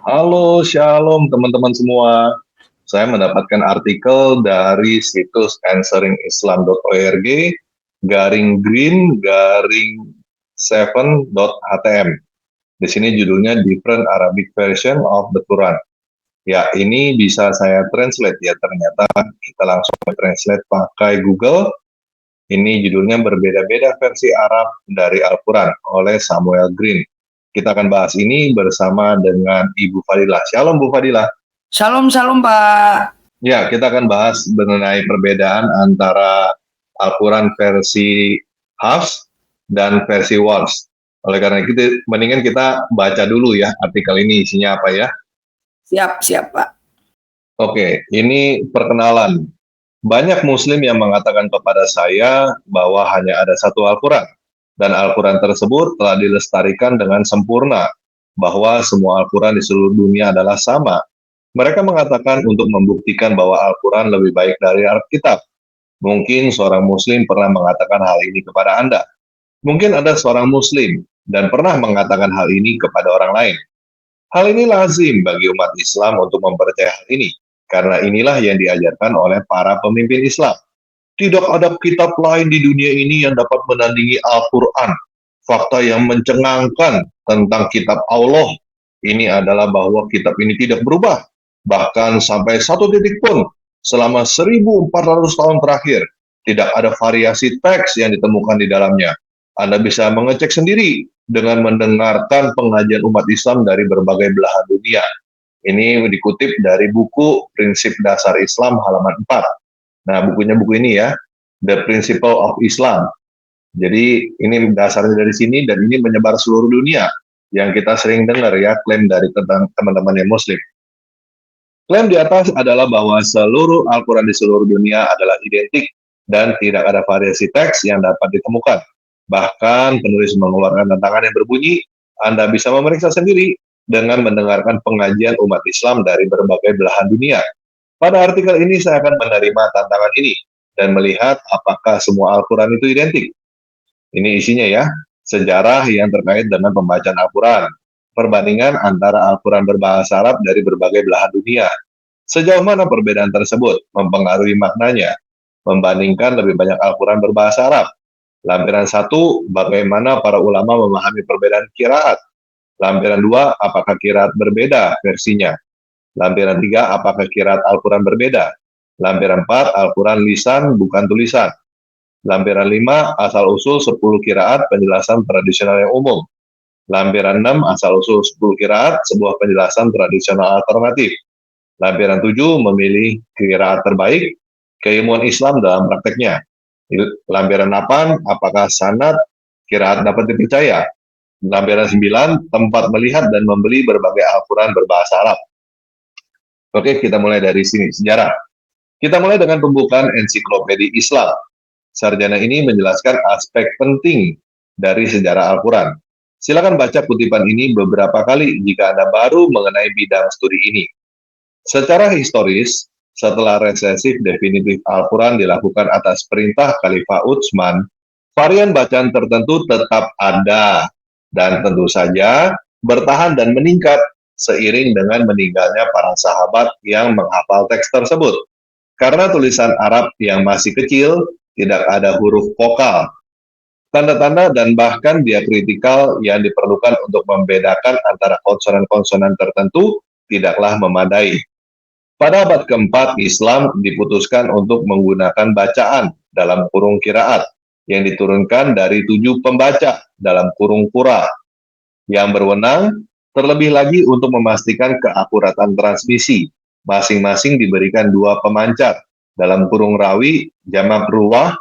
Halo, shalom teman-teman semua. Saya mendapatkan artikel dari situs answeringislam.org garing green garing 7.htm. Di sini judulnya Different Arabic Version of the Quran. Ya, ini bisa saya translate ya. Ternyata kita langsung translate pakai Google. Ini judulnya berbeda-beda versi Arab dari Al-Quran oleh Samuel Green. Kita akan bahas ini bersama dengan Ibu Fadilah. Shalom Bu Fadilah. Shalom, shalom Pak. Ya, kita akan bahas mengenai perbedaan antara Al-Quran versi Hafs dan versi Warsh. Oleh karena itu, mendingan kita baca dulu ya artikel ini isinya apa ya. Siap Pak. Oke, ini perkenalan. Banyak Muslim yang mengatakan kepada saya bahwa hanya ada satu Al-Quran, dan Al-Quran tersebut telah dilestarikan dengan sempurna, bahwa semua Al-Quran di seluruh dunia adalah sama. Mereka mengatakan untuk membuktikan bahwa Al-Quran lebih baik dari Alkitab. Mungkin seorang Muslim pernah mengatakan hal ini kepada Anda. Mungkin ada seorang Muslim dan pernah mengatakan hal ini kepada orang lain. Hal ini lazim bagi umat Islam untuk mempercayai hal ini, karena inilah yang diajarkan oleh para pemimpin Islam. Tidak ada kitab lain di dunia ini yang dapat menandingi Al-Quran. Fakta yang mencengangkan tentang kitab Allah ini adalah bahwa kitab ini tidak berubah. Bahkan sampai satu titik pun, selama 1400 tahun terakhir, tidak ada variasi teks yang ditemukan di dalamnya. Anda bisa mengecek sendiri dengan mendengarkan pengajian umat Islam dari berbagai belahan dunia. Ini dikutip dari buku Prinsip Dasar Islam halaman 4. Nah, buku ini ya, The Principle of Islam. Jadi ini dasarnya dari sini dan ini menyebar seluruh dunia. Yang kita sering dengar ya, klaim dari teman-teman yang Muslim. Klaim di atas adalah bahwa seluruh Al-Quran di seluruh dunia adalah identik dan tidak ada variasi teks yang dapat ditemukan. Bahkan penulis mengeluarkan tantangan yang berbunyi, Anda bisa memeriksa sendiri dengan mendengarkan pengajian umat Islam dari berbagai belahan dunia. Pada artikel ini saya akan menerima tantangan ini dan melihat apakah semua Al-Quran itu identik. Ini isinya ya, sejarah yang terkait dengan pembacaan Al-Quran, perbandingan antara Al-Quran berbahasa Arab dari berbagai belahan dunia. Sejauh mana perbedaan tersebut mempengaruhi maknanya, membandingkan lebih banyak Al-Quran berbahasa Arab. Lampiran 1, bagaimana para ulama memahami perbedaan qiraat. Lampiran 2, apakah qiraat berbeda versinya. Lampiran 3, apakah qiraat Al-Quran berbeda. Lampiran 4, Al-Quran lisan bukan tulisan. Lampiran 5, asal-usul 10 qiraat penjelasan tradisional yang umum. Lampiran 6, asal-usul 10 qiraat sebuah penjelasan tradisional alternatif. Lampiran 7, memilih qiraat terbaik, keilmuan Islam dalam prakteknya. Lampiran 8, apakah sanad qiraat dapat dipercaya. Lampiran 9, tempat melihat dan membeli berbagai Al-Quran berbahasa Arab. Oke, kita mulai dari sini, sejarah. Kita mulai dengan pembukaan ensiklopedia Islam. Sarjana ini menjelaskan aspek penting dari sejarah Al-Quran. Silakan baca kutipan ini beberapa kali jika Anda baru mengenai bidang studi ini. Secara historis, setelah resesif definitif Al-Quran dilakukan atas perintah Khalifah Utsman, varian bacaan tertentu tetap ada dan tentu saja bertahan dan meningkat seiring dengan meninggalnya para sahabat yang menghafal teks tersebut. Karena tulisan Arab yang masih kecil, tidak ada huruf vokal, tanda-tanda dan bahkan diakritikal yang diperlukan untuk membedakan antara konsonan-konsonan tertentu tidaklah memadai. Pada abad keempat, Islam diputuskan untuk menggunakan bacaan dalam kurung qiraat yang diturunkan dari 7 pembaca dalam kurung qura yang berwenang, terlebih lagi untuk memastikan keakuratan transmisi. Masing-masing diberikan 2 pemancar dalam kurung rawi jamak ruwah.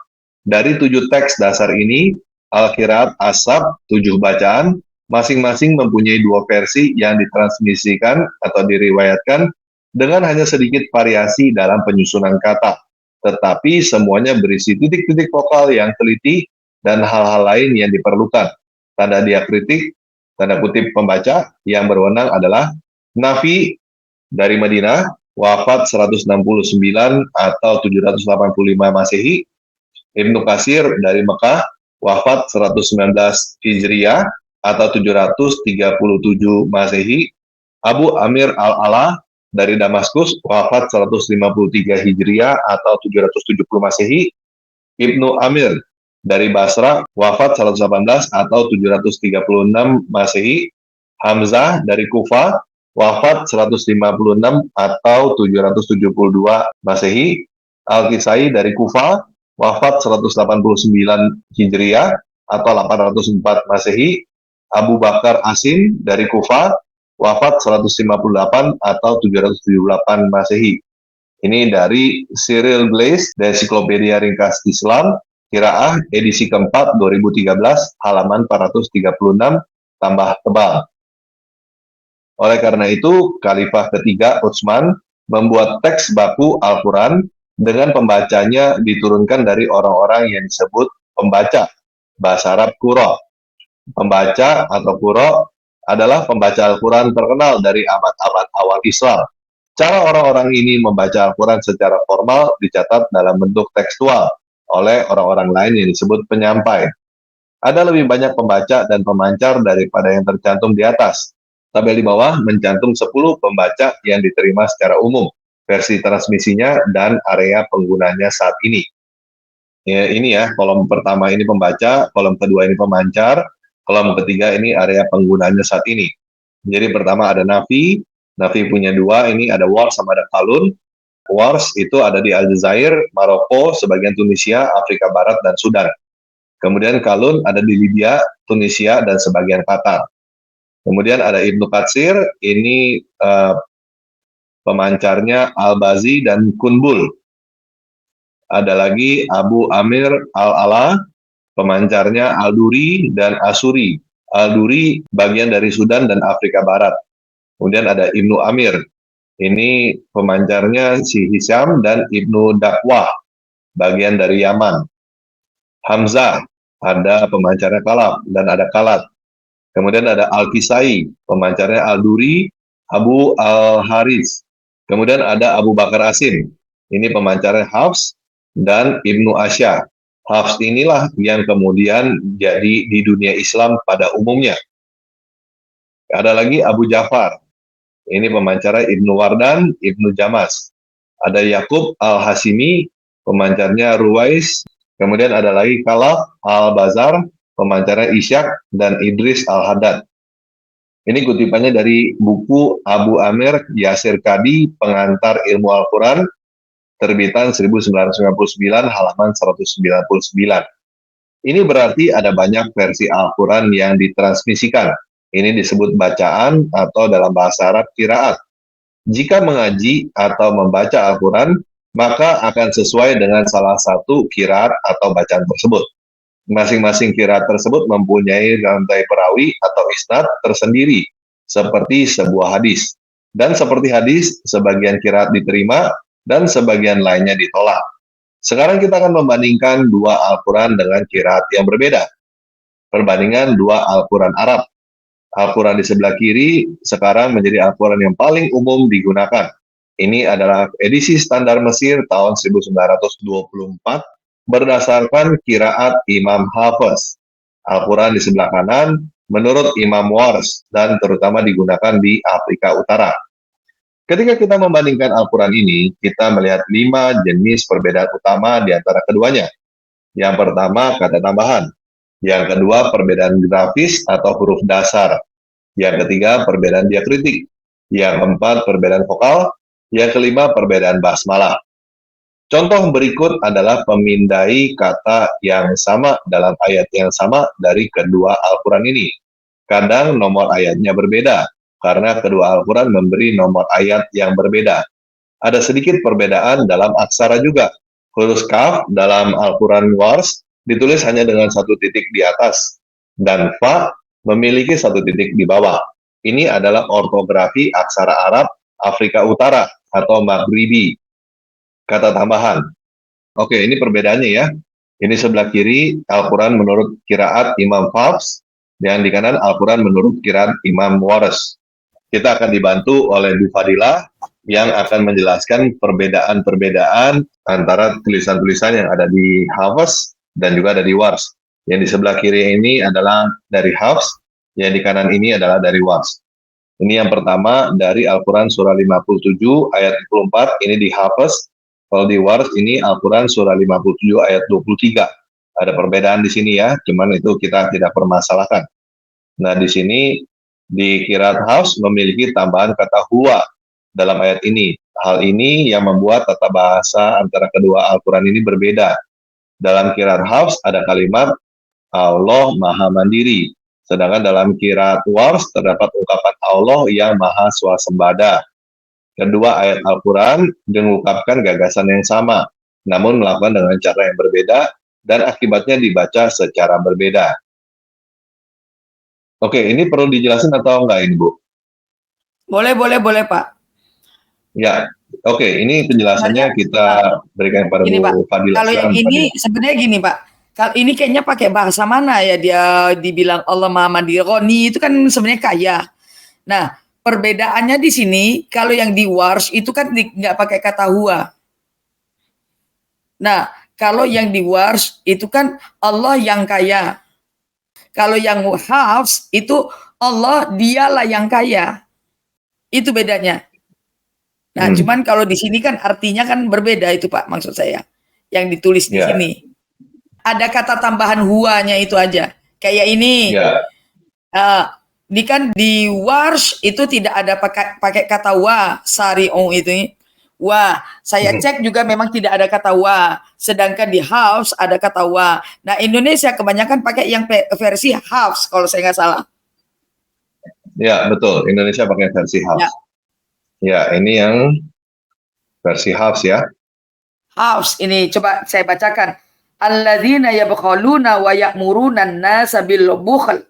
Dari 7 teks dasar ini, Al-Qiraat Ashab 7 bacaan, masing-masing mempunyai 2 versi yang ditransmisikan atau diriwayatkan dengan hanya sedikit variasi dalam penyusunan kata, tetapi semuanya berisi titik-titik vokal yang teliti dan hal-hal lain yang diperlukan. Tanda diakritik, tanda kutip pembaca yang berwenang adalah Nafi dari Madinah, wafat 169 atau 785 Masehi, Ibnu Katsir dari Mekah, wafat 119 Hijriah atau 737 Masehi, Abu Amir Al-Ala dari Damaskus, wafat 153 Hijriah atau 770 Masehi. Ibnu Amir dari Basra, wafat 118 atau 736 Masehi. Hamzah dari Kufah, wafat 156 atau 772 Masehi. Al-Kisai dari Kufah, wafat 189 Hijriah atau 804 Masehi. Abu Bakar Asim dari Kufah, wafat 158 atau 778 Masehi. Ini dari Cyril Blaise, Ensiklopedia Ringkas Islam, Qiraah edisi keempat 2013, halaman 436, tambah tebal. Oleh karena itu, Khalifah ketiga Utsman membuat teks baku Al-Quran dengan pembacanya diturunkan dari orang-orang yang disebut pembaca, bahasa Arab Qurra. Pembaca atau Qurra adalah pembaca Al-Quran terkenal dari abad-abad awal Islam. Cara orang-orang ini membaca Al-Quran secara formal dicatat dalam bentuk tekstual oleh orang-orang lain yang disebut penyampai. Ada lebih banyak pembaca dan pemancar daripada yang tercantum di atas. Tabel di bawah mencantum 10 pembaca yang diterima secara umum, versi transmisinya dan area penggunanya saat ini. Ya, ini ya, kolom pertama ini pembaca, kolom kedua ini pemancar, kolom ketiga ini area penggunanya saat ini. Jadi pertama ada Nafi punya dua, ini ada Wars sama ada Kalun. Wars itu ada di Aljazair, Maroko, sebagian Tunisia, Afrika Barat, dan Sudan. Kemudian Kalun ada di Libya, Tunisia, dan sebagian Qatar. Kemudian ada Ibnu Katsir, ini pemancarnya Al-Bazi dan Kunbul. Ada lagi Abu Amir Al-Ala, pemancarnya Al-Duri dan Asuri. Al-Duri bagian dari Sudan dan Afrika Barat. Kemudian ada Ibnu Amir, ini pemancarnya si Hisham dan Ibnu Dakwah, bagian dari Yaman. Hamzah, ada pemancarnya Kalab dan ada Kalat. Kemudian ada Al-Kisai, pemancarnya Al-Duri, Abu Al-Haris. Kemudian ada Abu Bakar Asim, ini pemancarnya Hafs dan Ibnu Asya. Hafs inilah yang kemudian jadi di dunia Islam pada umumnya. Ada lagi Abu Ja'far, ini pemancarnya Ibnu Wardan, Ibnu Jamas. Ada Yakub Al-Hasimi, pemancarnya Ruwais. Kemudian ada lagi Kalaf Al-Bazar, pemancarnya Isyak dan Idris Al-Haddad. Ini kutipannya dari buku Abu Amir Yasir Kadi, Pengantar Ilmu Al-Quran, terbitan 1999, halaman 199. Ini berarti ada banyak versi Al-Quran yang ditransmisikan. Ini disebut bacaan atau dalam bahasa Arab qiraat. Jika mengaji atau membaca Al-Quran, maka akan sesuai dengan salah satu qiraat atau bacaan tersebut. Masing-masing qiraat tersebut mempunyai rantai perawi atau isnad tersendiri, seperti sebuah hadis. Dan seperti hadis, sebagian qiraat diterima dan sebagian lainnya ditolak. Sekarang kita akan membandingkan dua Al-Quran dengan qiraat yang berbeda. Perbandingan dua Al-Quran Arab. Al-Quran di sebelah kiri sekarang menjadi Al-Quran yang paling umum digunakan. Ini adalah edisi standar Mesir tahun 1924 berdasarkan qiraat Imam Hafiz. Al-Quran di sebelah kanan menurut Imam Wars dan terutama digunakan di Afrika Utara. Ketika kita membandingkan Al-Quran ini, kita melihat 5 jenis perbedaan utama di antara keduanya. Yang pertama, kata tambahan. Yang kedua, perbedaan grafis atau huruf dasar. Yang ketiga, perbedaan diakritik. Yang keempat, perbedaan vokal. Yang kelima, perbedaan basmalah. Contoh berikut adalah memindai kata yang sama dalam ayat yang sama dari kedua Al-Quran ini. Kadang nomor ayatnya berbeda, karena kedua Al-Quran memberi nomor ayat yang berbeda. Ada sedikit perbedaan dalam aksara juga. Huruf kaf dalam Al-Quran Wars ditulis hanya dengan satu titik di atas, dan fa memiliki satu titik di bawah. Ini adalah ortografi aksara Arab Afrika Utara atau Maghribi. Kata tambahan. Oke, ini perbedaannya ya. Ini sebelah kiri Al-Quran menurut qiraat Imam Hafs, dan di kanan Al-Quran menurut qiraat Imam Wars. Kita akan dibantu oleh Bu Fadilah yang akan menjelaskan perbedaan-perbedaan antara tulisan-tulisan yang ada di Hafs dan juga ada di Wars. Yang di sebelah kiri ini adalah dari Hafs, yang di kanan ini adalah dari Wars. Ini yang pertama dari Al-Quran surah 57 ayat 24, ini di Hafaz. Kalau di Wars ini Al-Quran surah 57 ayat 23. Ada perbedaan di sini ya, cuman itu kita tidak permasalahkan. Nah, di sini di Qiraat Hafs memiliki tambahan kata huwa dalam ayat ini. Hal ini yang membuat tata bahasa antara kedua Al-Quran ini berbeda. Dalam Qiraat Hafs ada kalimat Allah Maha Mandiri. Sedangkan dalam Qiraat Wars terdapat ungkapan Allah yang Maha Swasembada. Kedua ayat Al-Quran mengungkapkan gagasan yang sama, namun melakukan dengan cara yang berbeda dan akibatnya dibaca secara berbeda. Oke, ini perlu dijelasin atau enggak ini, Bu? Boleh, Pak. Ya, oke, ini penjelasannya kita berikan kepada Gini, Bu Pak. Fadila. Kalau yang ini sebenarnya gini, Pak. Kalau ini kayaknya pakai bahasa mana ya dia dibilang Allah Maha Mandiri. Roni itu kan sebenarnya kaya. Nah, perbedaannya di sini kalau yang di Wars itu kan nggak pakai kata huwa. Nah, kalau yang di Wars itu kan Allah yang kaya. Kalau yang Hafs itu Allah dialah yang kaya. Itu bedanya. Nah, cuman kalau di sini kan artinya kan berbeda itu, Pak, maksud saya. Yang ditulis di sini. Ada kata tambahan huanya itu aja. Kayak ini. Ini kan di Wars itu tidak ada pakai kata wa, sari'u itu. Wah, saya cek juga memang tidak ada kata wa. Sedangkan di Hafs ada kata wa. Nah, Indonesia kebanyakan pakai yang versi Hafs kalau saya nggak salah. Ya, betul. Indonesia pakai versi Hafs. Ya, ini yang versi Hafs ya. Hafs ini coba saya bacakan. Alladzina yabkhaluna wa ya'muruna an-nasa bil bukhl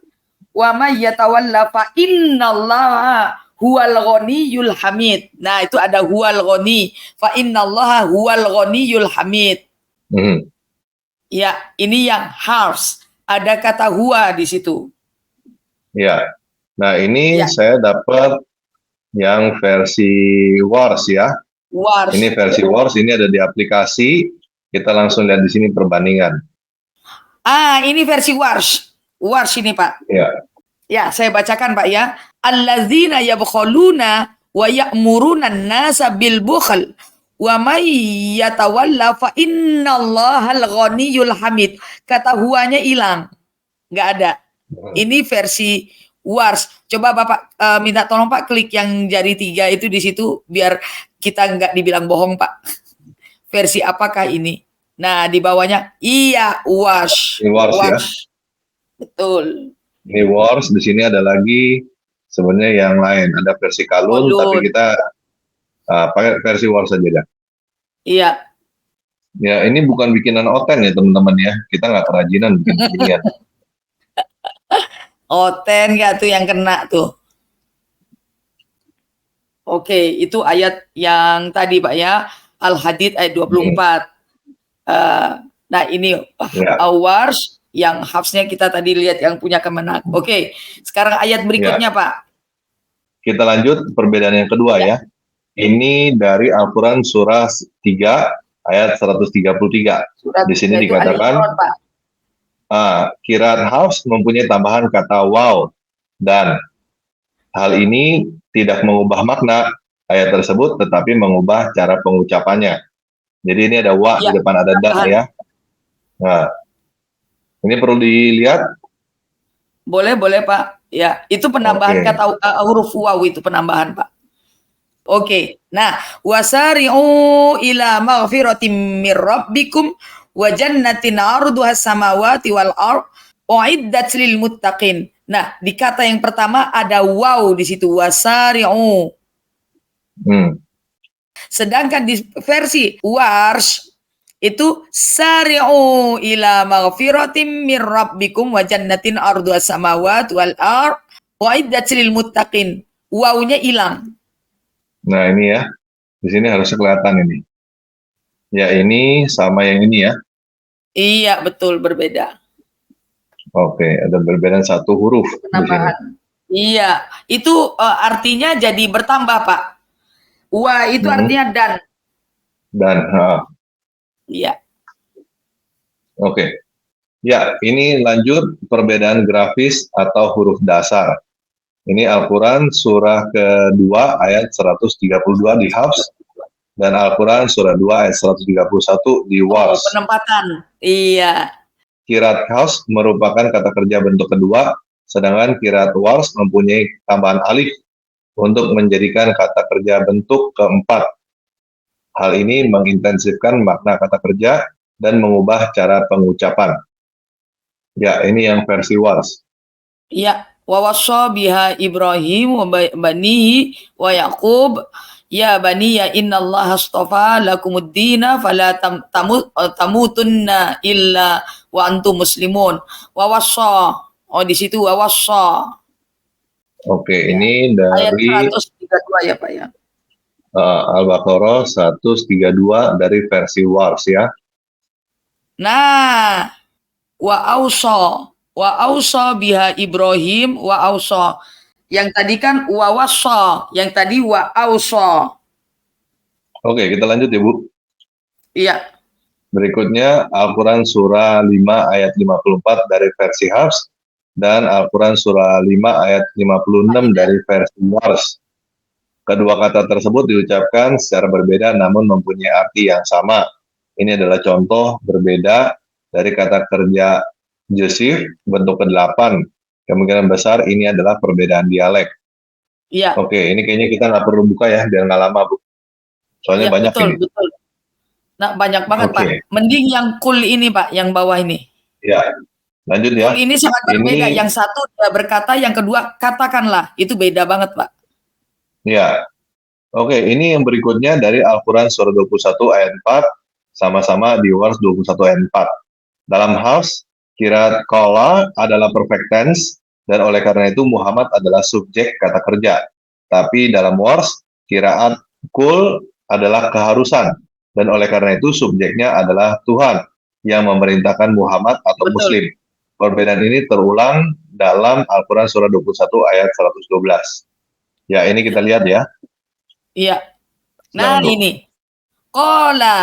wa may yatawalla fa innallaha huwal ghaniyyul hamid. Nah, itu ada huwal ghani. Fa innallaha huwal ghaniyyul hamid. Ya, ini yang Hafs. Ada kata huwa di situ. Ya. Nah, ini saya dapat yang versi Wars ya. Wars. Ini versi Wars, ini ada di aplikasi. Kita langsung lihat di sini perbandingan. Ini versi Wars. Wars ini, Pak. Ya, saya bacakan, Pak ya. Allazina yabkhaluna wa ya'muruna an-nasa bil bukhl wa may yatawalla fa innallahal ghaniyyul hamid. Kata huanya hilang. Enggak ada. Ini versi Wars. Coba Bapak minta tolong Pak klik yang jari 3 itu di situ biar kita enggak dibilang bohong, Pak. Versi apakah ini? Nah, di bawahnya iya Wars. Wars ya. Betul. Ini Wars, di sini ada lagi sebenarnya yang lain, ada versi Kalun, tapi kita pakai versi Wars saja ya. Iya. Ya, ini bukan bikinan Oten ya teman-teman ya. Kita nggak kerajinan bikin beginian. Oten nggak tuh yang kena tuh. Oke, itu ayat yang tadi Pak ya, Al-Hadid ayat 24. Nah ini Wars yang Hafsnya kita tadi lihat yang punya Kemenak. Oke, sekarang ayat berikutnya Pak. Kita lanjut perbedaan yang kedua ya. Ini dari Al-Quran surah 3 ayat 133. Di sini dikatakan Qiraat Hafs mempunyai tambahan kata waw dan hal ini tidak mengubah makna ayat tersebut tetapi mengubah cara pengucapannya. Jadi ini ada wa di depan ada da ya. Nah, ini perlu dilihat. Boleh Pak. Ya, itu penambahan kata huruf waw itu penambahan Pak. Oke. Nah, wasari'u ila maghfiratin mir rabbikum wa jannatin 'arduhas samawati wal ardh uiddat lil muttaqin. Nah, di kata yang pertama ada waw di situ wasari'u. Sedangkan di versi Wars itu sari'u ila maghfiratin mir rabbikum wa jannatin 'arduhas samawati wal ardh uiddat lil muttaqin. Wawnya hilang. Nah, ini ya. Di sini harusnya kelihatan ini. Ya, ini sama yang ini ya. Iya, betul berbeda. Oke, ada perbedaan satu huruf di sini. Iya, itu artinya jadi bertambah, Pak. Wa itu artinya dan. Dan, Iya. Oke. Ya, ini lanjut perbedaan grafis atau huruf dasar. Ini Al-Quran surah kedua ayat 132 di Hafs, dan Al-Quran surah 2 ayat 131 di Oh, Wars. penempatan. Iya. Qiraat Hafs merupakan kata kerja bentuk kedua, sedangkan qiraat Wars mempunyai tambahan alif untuk menjadikan kata kerja bentuk keempat. Hal ini mengintensifkan makna kata kerja dan mengubah cara pengucapan. Ya, ini yang versi Wars. Ya, wa wassa biha Ibrahim wa banihi wa Yaqub ya bani ya innallaha astafa lakumuddina fala tamutunna illa wa antum muslimun. Wa wassa. Oh, di situ wa wassa. Oke, Ya. ini Ayat dari 132 ya, Pak ya. Al-Baqarah 132 dari versi Wars ya. Nah, wa ausa biha Ibrahim wa ausa. Yang tadi kan wa wassa, yang tadi wa ausa. Oke, kita lanjut ya, Bu. Iya. Berikutnya Al-Quran surah 5 ayat 54 dari versi Hafs dan Al-Quran surah 5 ayat 56 dari versi Wars. Kedua kata tersebut diucapkan secara berbeda namun mempunyai arti yang sama. Ini adalah contoh berbeda dari kata kerja Yusuf bentuk ke-8. Kemungkinan besar ini adalah perbedaan dialek. Iya. Oke, ini kayaknya kita nggak perlu buka ya, biar nggak lama, Bu. Soalnya Ya, banyak betul, ini. betul. Nah, banyak banget, Oke. Pak. Mending yang kul ini, Pak, yang bawah ini. Ya, lanjut ya. Kul ini sangat berbeda. Ini, Yang satu dia berkata, yang kedua katakanlah. Itu beda banget, Pak. ya. Oke, ini yang berikutnya dari Al-Quran surah 21 ayat 4, sama-sama di Wars 21 ayat 4. Dalam Hafs, qiraat qala adalah perfect tense, dan oleh karena itu Muhammad adalah subjek kata kerja. Tapi dalam Wars, qiraat kul adalah keharusan, dan oleh karena itu subjeknya adalah Tuhan yang memerintahkan Muhammad atau Betul. Muslim. Perbedaan ini terulang dalam Al-Quran surah 21 ayat 112. Ya, ini kita lihat ya. Iya. Nah, Silakan, Bu. ini. Qala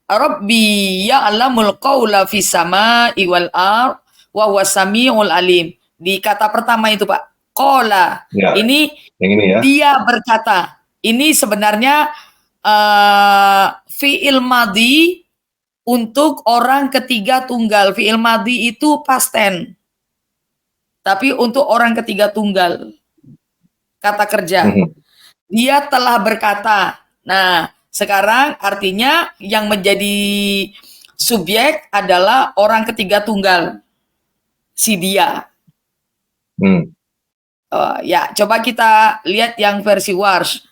Rabbi ya'lamul qawla fis sama'i wal ard wa huwa samiul alim. Di kata pertama itu, Pak. Qala. Ya, Ini yang ini ya. dia berkata. Ini sebenarnya fi'il madhi untuk orang ketiga tunggal. Fi'il madhi itu past tense. Tapi untuk orang ketiga tunggal. Kata kerja. Dia telah berkata. Nah, sekarang artinya yang menjadi subjek adalah orang ketiga tunggal. Si dia. Ya, coba kita lihat yang versi Wars.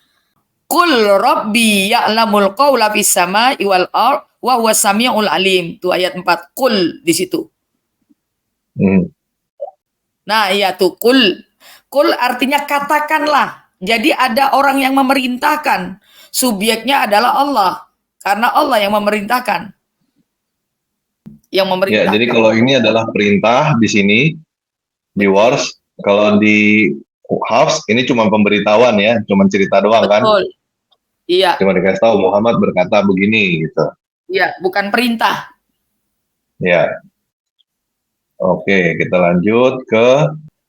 Qul rabbi ya'lamul qawla fis sama'i wal ard wa huwa samiul alim. Itu ayat 4. Qul di situ. Nah, iya tuh qul. Qul artinya katakanlah. Jadi ada orang yang memerintahkan. Subjeknya adalah Allah. Karena Allah yang memerintahkan. Yang memerintahkan. Ya, jadi kalau ini adalah perintah di sini di Wars, kalau di Hafs ini cuma pemberitahuan ya, cuma cerita doang. Betul. Kan? Iya. Cuma dikasih tahu Muhammad berkata begini gitu. Iya, bukan perintah. Ya. Oke, kita lanjut ke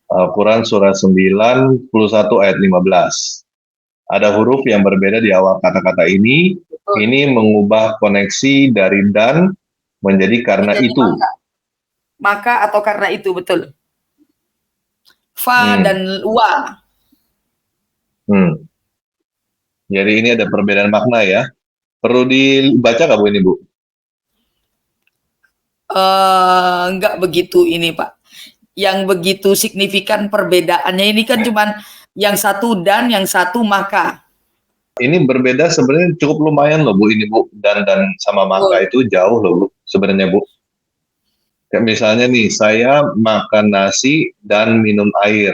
Al-Quran surah 91 ayat 15. Ada huruf yang berbeda di awal kata-kata ini. Betul. Ini mengubah koneksi dari dan menjadi karena Menjadi itu. Maka atau karena itu, betul. Fa dan wa. Jadi ini ada perbedaan makna ya. Perlu dibaca nggak Bu ini, Bu? Enggak begitu ini, Pak. Yang begitu signifikan perbedaannya ini kan cuman yang satu dan yang satu maka. Ini berbeda sebenarnya cukup lumayan loh Bu ini, Bu. Dan sama maka itu jauh loh Bu sebenarnya, Bu. Kayak misalnya nih, saya makan nasi dan minum air.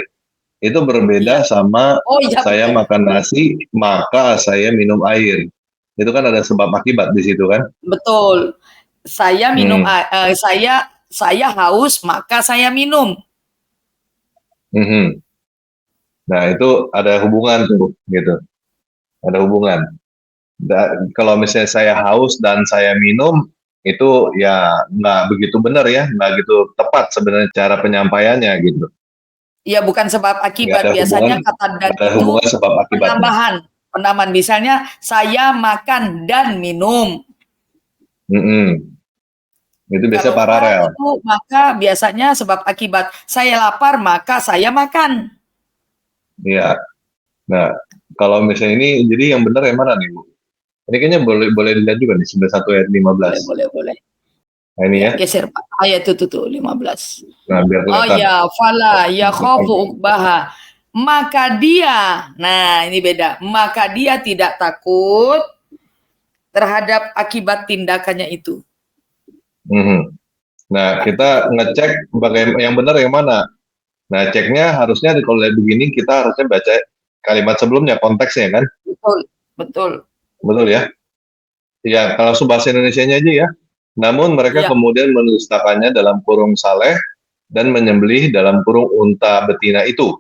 Itu berbeda sama saya makan nasi, maka saya minum air. Itu kan ada sebab akibat di situ kan? Betul. Saya minum saya haus, maka saya minum. Nah, itu ada hubungan tuh, gitu. Ada hubungan. Kalau misalnya saya haus dan saya minum, itu ya nggak begitu benar ya, nggak gitu tepat sebenarnya cara penyampaiannya gitu. Ya bukan sebab Nggak akibat. ada hubungan, Biasanya kata dan nggak ada itu hubungan sebab akibatnya. penambahan. Penambahan misalnya saya makan dan minum. Mm-mm. Itu biasanya Kalau fa paralel. itu maka biasanya sebab akibat. Saya lapar maka saya makan. Iya. Nah, kalau misalnya ini, jadi yang benar yang mana nih, Bu? Ini kayaknya boleh boleh dilihat juga nih, 91 ayat 15. Boleh. Nah, ini Ya, ya. geser Pak. Ayat itu tuh 15. Nah, biar Oh kelihatan. ya, fala yakhafu uqbaha. Maka dia, nah ini beda. Maka dia tidak takut terhadap akibat tindakannya itu. Mhm. Nah, kita ngecek bagaimana yang benar yang mana. Nah, ceknya harusnya kalau lihat begini kita harusnya baca kalimat sebelumnya, konteksnya kan? Betul. Betul ya? Ya, kalau bahasa Indonesianya aja ya. Namun mereka Ya, kemudian mendustakannya dalam kurung saleh dan menyembelih dalam kurung unta betina itu.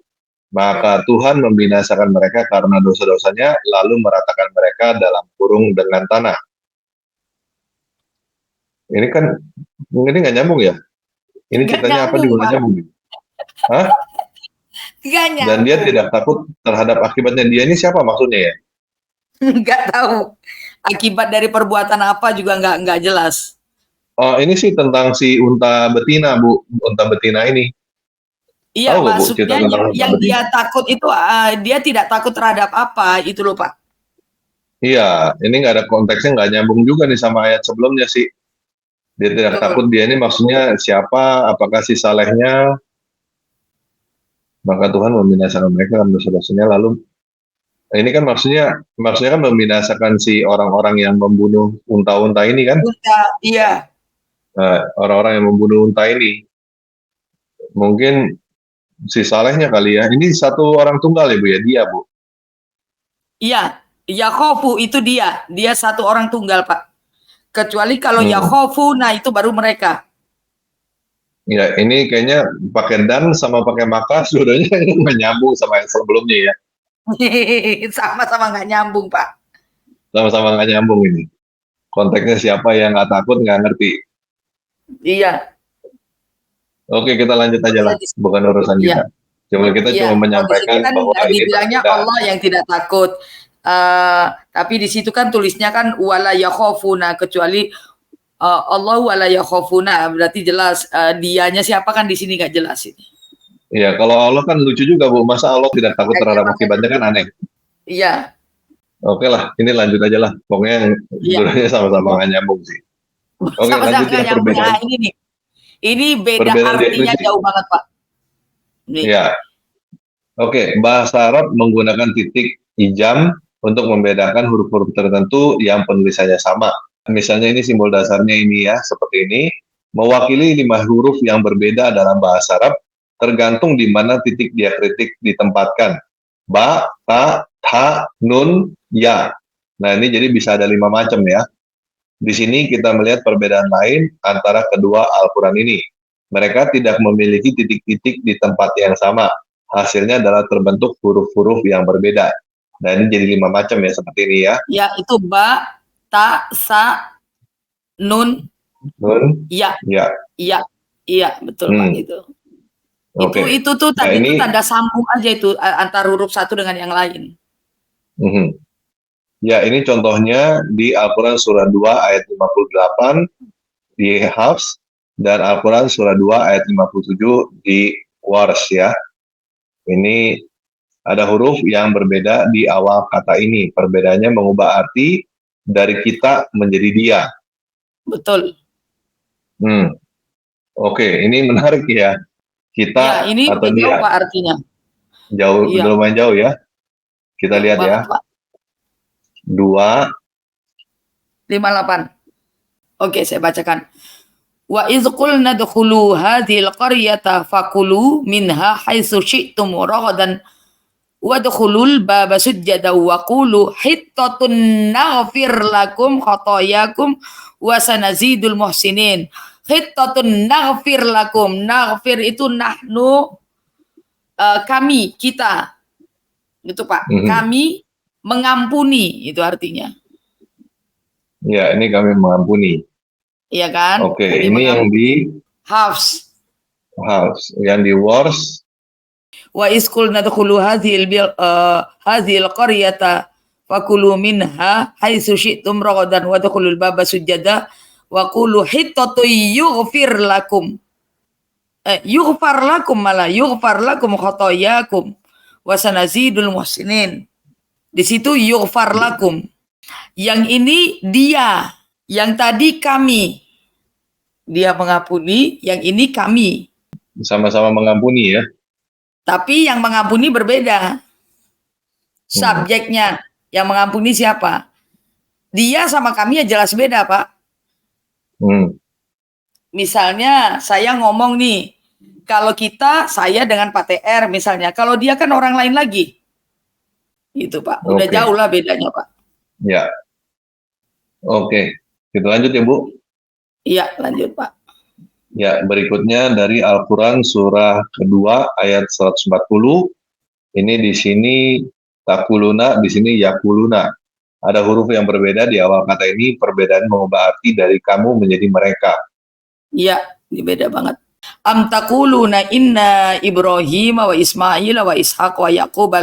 Maka Tuhan membinasakan mereka karena dosa-dosanya, lalu meratakan mereka dalam kurung dengan tanah. Ini kan, ini nggak nyambung ya? Ini nggak ceritanya apa nyambung juga nggak Pak. nyambung? Hah? Nggak Dan dia nyambung. tidak takut terhadap akibatnya. Dia ini siapa maksudnya ya? Nggak tahu. Akibat dari perbuatan apa juga nggak jelas. Oh, ini sih tentang si unta betina, Bu. Unta betina ini. Iya, Tahu nggak, Bu, cerita maksudnya tentang unta yang dia betina? takut itu dia tidak takut terhadap apa itu loh Pak. Iya, ini nggak ada konteksnya, nggak nyambung juga nih sama ayat sebelumnya sih. Dia tidak takut, Betul. dia ini maksudnya siapa, apakah si salehnya, maka Tuhan membinasakan mereka karena dosa-dosanya, lalu ini kan maksudnya kan membinasakan si orang-orang yang membunuh unta-unta ini kan. Unta, iya. Orang-orang yang membunuh unta ini mungkin si salehnya kali ya, ini satu orang tunggal ya Bu ya, dia Bu. Iya, Yakhofu itu dia satu orang tunggal Pak. Kecuali kalau Hmm. Yakhofu, nah itu baru mereka. Ya, ini kayaknya pakai dan sama pakai maka dua-duanya nggak nyambung sama yang sebelumnya ya. Sama-sama nggak nyambung Pak. Sama-sama nggak nyambung ini. Konteksnya siapa yang nggak takut nggak ngerti. Iya. Oke, kita lanjut aja lah. Makanya Bukan urusan iya, kita. Kita iya. cuma Kalau di situ menyampaikan kan bahwa ini dibilangnya berbeda. Allah yang tidak takut. Tapi di situ kan tulisnya kan wala yakhofuna, kecuali Allah wala yakhofuna, berarti jelas dianya siapa kan di sini nggak jelas ini. Iya, kalau Allah kan lucu juga Bu. Masa Allah tidak takut terhadap Makanya akibatnya kan aneh. iya, Oke lah, ini lanjut aja lah. Pokoknya iya. dua-duanya sama-sama nggak nyambung sih. Oke, Sama-sama lanjut nggak ya nyambung. perbedaan Nah, ini nih. Ini beda perbedaan artinya definisi. jauh banget, Pak. Nih. Iya. Oke, bahasa Arab menggunakan titik ijam untuk membedakan huruf-huruf tertentu yang penulisannya sama. Misalnya ini simbol dasarnya ini ya, seperti ini. Mewakili 5 huruf yang berbeda dalam bahasa Arab, tergantung di mana titik diakritik ditempatkan. Ba, ta, tha, nun, ya. Nah, ini jadi bisa ada 5 macam ya. Di sini kita melihat perbedaan lain antara kedua Al-Quran ini. Mereka tidak memiliki titik-titik di tempat yang sama. Hasilnya adalah terbentuk huruf-huruf yang berbeda. Nah, ini jadi 5 macam ya, seperti ini ya. Ya, itu ba, ta, sa, nun, Nun, ya, ya. iya, betul Pak itu. Oke. Itu tuh Nah, tadi itu ini tanda sambung aja itu antar huruf satu dengan yang lain. Ya, ini contohnya di Al-Quran surah 2 ayat 58 di Hafs dan Al-Quran surah 2 ayat 57 di Wars ya. Ini ada huruf yang berbeda di awal kata ini. Perbedaannya mengubah arti dari kita menjadi dia. Betul. Oke, ini menarik ya. Ya, Kita ini atau jauh dia. Pak artinya. Jauh, Iya, lumayan jauh ya. Kita jauh lihat ya. banget Pak. 2. 58. Oke, saya bacakan. Wa idh qulna dkhulu hadhil qaryata fakulu minha haitsu syi'tum ragadan wadkhulul baba sujjada wa qulu hittatun naghfir lakum khatayakum wa sanazidul muhsinin. Hittatun naghfir lakum. Naghfir itu nahnu, kami, kita. Gitu Pak. Kami mengampuni itu artinya. Ya, ini kami mengampuni. Iya kan? Oke, Kami ini yang di Hafs. Hafs, yang di Wars Wa iskul nadkhulu hadhil qaryata fakulu minha haitsu syi'tum ragadan wa dkhulul baba sujada wa qulu hittatu yughfir lakum. Yughfar lakum khotoyakum wa sanazidul muhsinin. Di situ yughfar lakum. Yang ini dia, yang tadi kami. Dia mengampuni, yang ini kami. Sama-sama mengampuni ya. Tapi yang mengampuni berbeda. Subjeknya yang mengampuni siapa? Dia sama kami ya jelas beda, Pak. Misalnya saya ngomong nih, kalau saya dengan Pak TR misalnya, kalau dia kan orang lain lagi. Gitu, Pak. Udah jauh lah bedanya, Pak. Ya. Oke. Kita lanjut ya, Bu? Iya, lanjut, Pak. Ya, berikutnya dari Al-Quran surah kedua ayat 140. Ini di sini takuluna, di sini yakuluna. Ada huruf yang berbeda di awal kata ini, perbedaan mengubah arti dari kamu menjadi mereka. Iya, ini beda banget. Am taquluna inna Ibrahim wa Ismail wa Ishaq wa Yaquba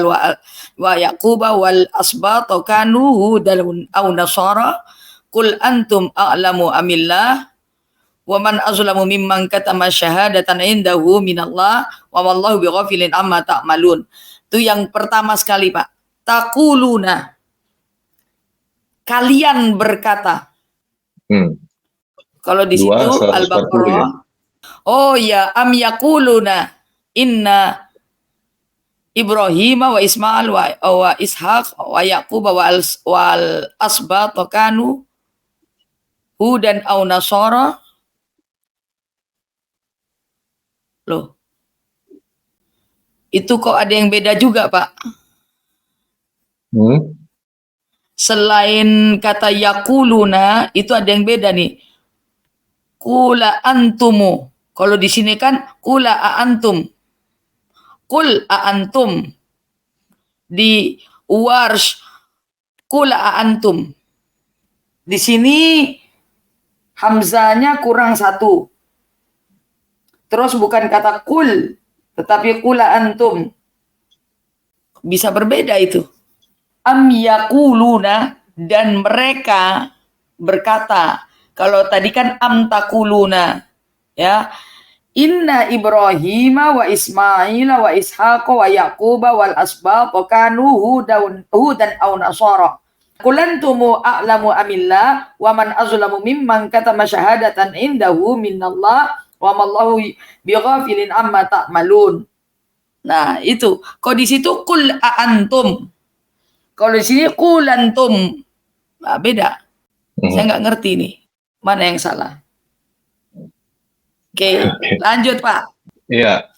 wal asbata kanu hudan aw nasara qul antum a'lamu amillah wa man azlamu mimman katama syahadatan indahu minallah wa wallahu bighafilin amma ta'malun. Itu yang pertama sekali, Pak. Taquluna, kalian berkata. Kalau di situ Al-Baqarah, ya? Oh ya, am yaquluna inna Ibrahim wa Ismail wa Ishaq wa Yaqub wal asbat kanu hudan aw nasara. Loh. Itu kok ada yang beda juga, Pak. Selain kata yaquluna, itu ada yang beda nih. Kula antumu. Kalau di sini kan kula antum. Kul antum. Di Warsh kula antum. Di sini hamzanya kurang satu. Terus bukan kata kul, tetapi kula antum. Bisa berbeda itu. Am yaquluna, dan mereka berkata. Kalau tadi kan am taquluna, ya. Inna Ibrahim wa Ismail wa Ishaq wa Yaqub wal asbaq kanu hudan aw nasara. Qul antum a'lamu amillah wa man azlamu mimman katama syahadatan indahu minallah wa mallahu bighafilin amma ta'malun. Nah, itu. Kalau di situ qul antum. Kalau di sini qul antum. Nah, beda. Saya nggak ngerti nih. Mana yang salah? Oke, lanjut, Pak. Iya.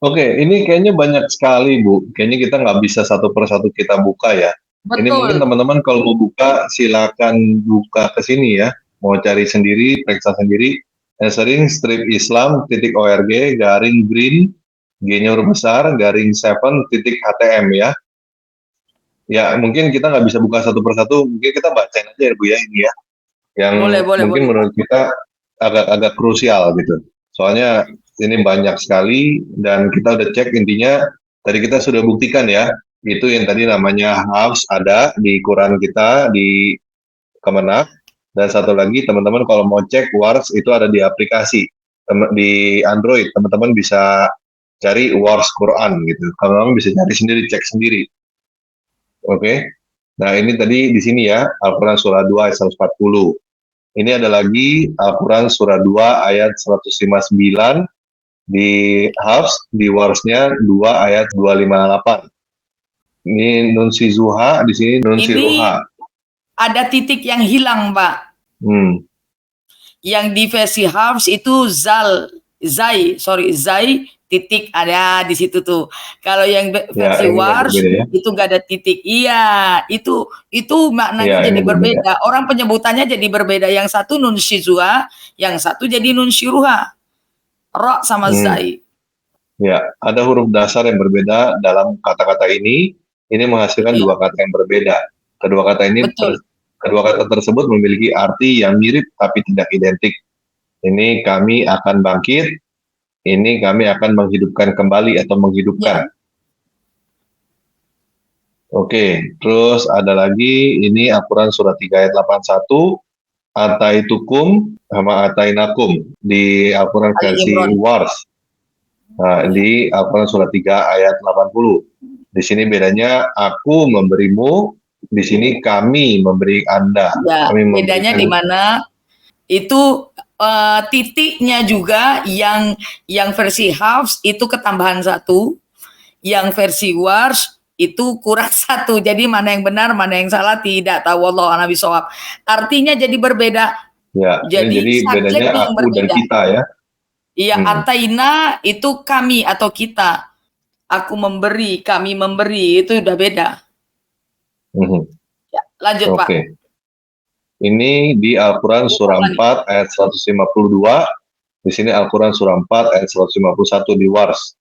Oke, ini kayaknya banyak sekali, Bu. Kayaknya kita nggak bisa satu persatu kita buka ya. Betul. Ini mungkin teman-teman kalau mau buka, silakan buka ke sini ya. Mau cari sendiri, periksa sendiri. Sering stripislam.org, garing green, G-nya huruf besar, garing 7.htm ya. Ya, mungkin kita nggak bisa buka satu persatu. Mungkin kita bacain aja ya, Bu ya, ini ya. Yang mungkin menurut kita agak krusial gitu. Soalnya ini banyak sekali dan kita udah cek intinya tadi kita sudah buktikan ya. Itu yang tadi namanya hafs ada di Quran kita di Kemenak, dan satu lagi teman-teman kalau mau cek Wars itu ada di aplikasi di Android. Teman-teman bisa cari Wars Quran gitu. Teman-teman bisa cari sendiri, cek sendiri. Oke. Nah, ini tadi di sini ya, Al-Quran surah 2 ayat 140. Ini ada lagi Al-Quran surah 2 ayat 159 di Hafs, di Warsnya 2 ayat 258. Ini nun sizuha, di sini nun siruha. Ada titik yang hilang, Pak. Yang di versi Hafs itu zai titik ada di situ tuh. Kalau yang versi Wars ya? Itu nggak ada titik. Iya, itu maknanya jadi berbeda. Orang penyebutannya jadi berbeda. Yang satu nun shizua, yang satu jadi nun shiruha. Ro sama zai. Ya, ada huruf dasar yang berbeda dalam kata-kata ini. Ini menghasilkan dua kata yang berbeda. Kedua kata tersebut memiliki arti yang mirip tapi tidak identik. Ini kami akan bangkit. ini kami akan menghidupkan kembali atau menghidupkan. Ya. Oke, terus ada lagi ini Al-Quran surah 3 ayat 81, ataitukum sama atainakum di Al-Quran Ali versi Imran. Wars. Nah, di Al-Quran surah 3 ayat 80. Di sini bedanya aku memberimu, di sini kami memberi Anda. Ya, Kami bedanya memberikan. di mana itu titiknya juga yang versi Hafs itu ketambahan 1, yang versi Warsh itu kurang 1. Jadi mana yang benar, mana yang salah tidak tahu, wallahu a'lam bishawab. Artinya jadi berbeda. Ya, ini Jadi jadi bedanya subjeknya yang aku dan berbeda. kita ya. Iya, ataina itu kami atau kita. Aku memberi, kami memberi, itu udah beda. Ya, lanjut Pak. Oke. Ini di Al-Quran surah 4 ayat 152. Di sini Al-Quran surah 4 ayat 151 di Wars.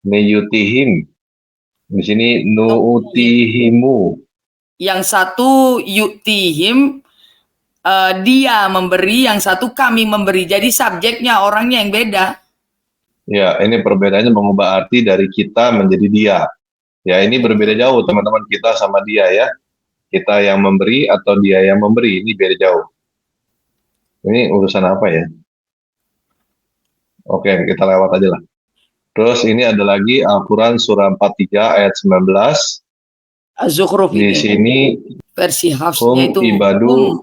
Niyutihim. Di sini nu'utihimu. Yang satu yu'tihim, dia memberi, yang satu kami memberi. Jadi subjeknya orangnya yang beda. Ya, ini perbedaannya mengubah arti dari kita menjadi dia. Ya, ini berbeda jauh teman-teman, kita sama dia ya. Kita yang memberi atau dia yang memberi, ini beda jauh. Ini urusan apa ya? Oke, kita lewat aja lah. Terus ini ada lagi Al-Quran surah 43 ayat 19. Az-Zukhruf Di sini versi Hafsnya itu ibadur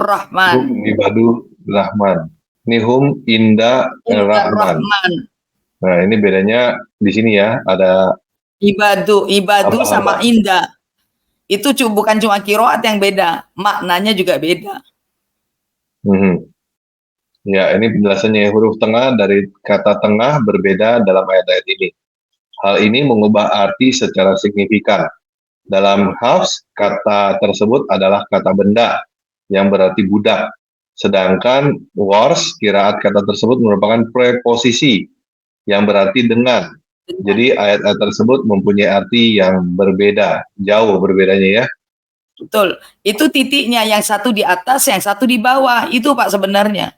Rahman. Ibadur Rahman. Ini inda Rahman. Nah, ini bedanya di sini ya, ada ibadu sama inda. Itu bukan cuma kiroat yang beda, maknanya juga beda. Ya, ini penjelasannya, huruf tengah dari kata tengah berbeda dalam ayat-ayat ini. Hal ini mengubah arti secara signifikan. Dalam Hafs, kata tersebut adalah kata benda yang berarti budak. Sedangkan Wars, kiraat kata tersebut merupakan preposisi yang berarti dengan. Jadi ayat-ayat tersebut mempunyai arti yang berbeda, jauh berbedanya ya. Betul, itu titiknya, yang satu di atas, yang satu di bawah, itu Pak sebenarnya.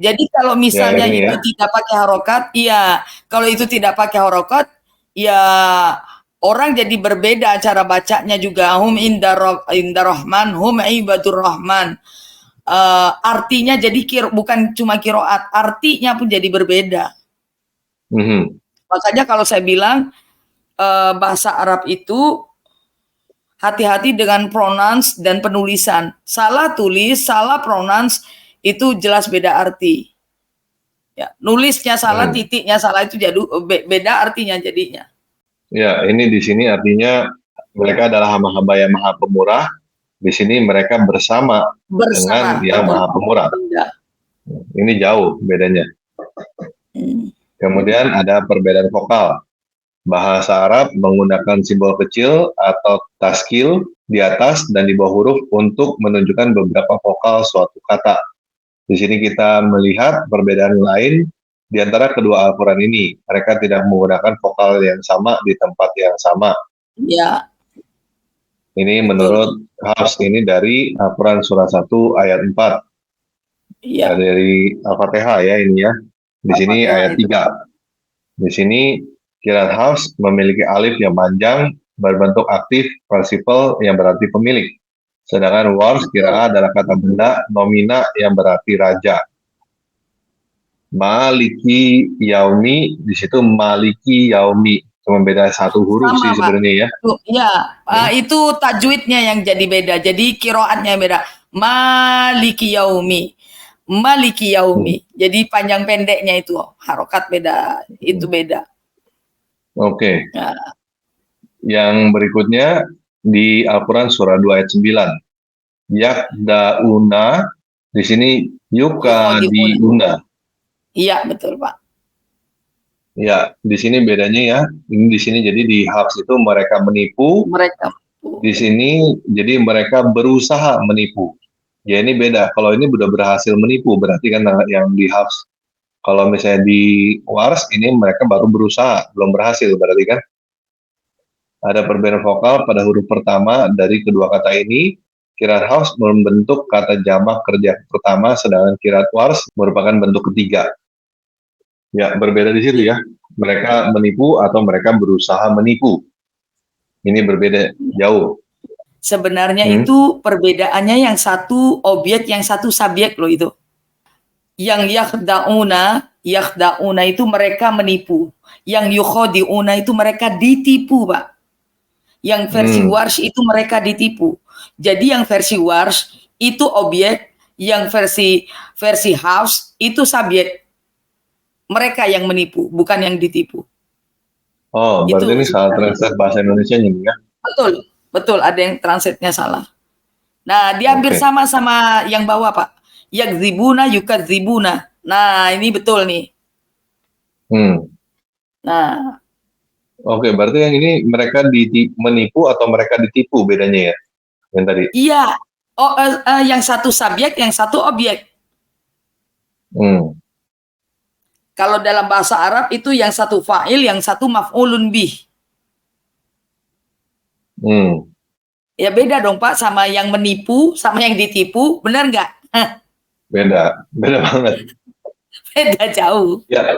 Jadi kalau misalnya ya, itu tidak pakai harokat, iya. Kalau itu tidak pakai harokat, ya orang jadi berbeda cara bacanya juga. Hum inda Rahman, hum ibadur Rahman. Artinya jadi bukan cuma kiroat, artinya pun jadi berbeda. Makanya kalau saya bilang bahasa Arab itu hati-hati dengan pronouns dan penulisan. Salah tulis, salah pronouns, itu jelas beda arti. Ya, nulisnya salah, titiknya salah, itu jadi beda artinya jadinya. Ya, ini di sini artinya mereka adalah hamba-hamba yang maha pemurah. Di sini mereka bersama dengan yang maha pemurah. Ini jauh bedanya. Kemudian ada perbedaan vokal. Bahasa Arab menggunakan simbol kecil atau taskil di atas dan di bawah huruf untuk menunjukkan beberapa vokal suatu kata. Di sini kita melihat perbedaan lain di antara kedua Al-Quran ini. Mereka tidak menggunakan vokal yang sama di tempat yang sama. Ya. Ini menurut Hafs, ini dari Al-Quran surah 1 ayat 4. Ya. Dari Al-Fatihah ya ini ya. Di sini ayat 3. Di sini qiraat Hafs memiliki alif yang panjang berbentuk aktif participle yang berarti pemilik. Sedangkan Wars qiraat adalah kata benda nomina yang berarti raja. Maliki yaumi, di situ maliki yaumi, cuma beda satu huruf sih sebenarnya ya. Ya, itu tajwidnya yang jadi beda. Jadi qiraatnya beda. Maliki yaumi. Maliki yaumi. Jadi panjang pendeknya itu harokat beda, itu beda. Oke. Ya. Yang berikutnya di Al-Quran surah 2 ayat 9. Yakdauna, di sini yukadiuna. Iya, betul, Pak. Ya, di sini bedanya ya. Ini di sini jadi di Hafs itu mereka menipu. Di sini jadi mereka berusaha menipu. Ya ini beda. Kalau ini sudah berhasil menipu berarti kan yang di Hafs. Kalau misalnya di Wars ini mereka baru berusaha, belum berhasil berarti kan. Ada perbedaan vokal pada huruf pertama dari kedua kata ini. Qiraat Hafs membentuk kata jamak kerja pertama, sedangkan qiraat Wars merupakan bentuk ketiga. Ya, berbeda di situ ya. Mereka menipu atau mereka berusaha menipu. Ini berbeda jauh. Sebenarnya Hmm. itu perbedaannya yang satu objek, yang satu subjek loh itu. Yang yakhda'una itu mereka menipu. Yang yukhadi'una itu mereka ditipu, Pak. Yang versi Hmm. Warsh itu mereka ditipu. Jadi yang versi Warsh itu objek, yang versi Hafs itu subjek. Mereka yang menipu, bukan yang ditipu. Oh, berarti Itu ini salah sebenarnya. translate bahasa Indonesia ini ya? Betul, betul ada yang translate-nya salah. Nah, dia hampir Oke. sama yang bawah, Pak. Yakzibuna yukadzibuna. Nah, ini betul nih. Hmm. Nah, Oke, berarti yang ini mereka menipu atau mereka ditipu bedanya ya? Yang tadi. iya. Oh, yang satu subjek, yang satu objek. Hmm. Kalau dalam bahasa Arab itu yang satu fa'il, yang satu maf'ulun bih. Hmm. Ya beda dong Pak sama yang menipu, sama yang ditipu, benar nggak? Beda banget. Beda jauh. Ya,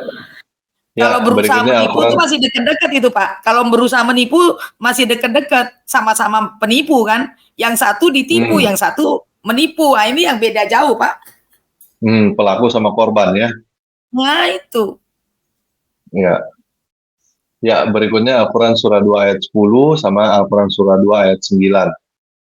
Kalau ya berusaha berikutnya menipu itu Al-Quran. masih deket-deket itu Pak. Kalau berusaha menipu masih deket-deket, sama-sama penipu kan. Yang satu ditipu, Hmm. yang satu menipu. Nah, ini yang beda jauh Pak. Pelaku sama korban ya. Nah itu. Ya. Ya, berikutnya Al-Quran surah 2 ayat 10 sama Al-Quran surah 2 ayat 9.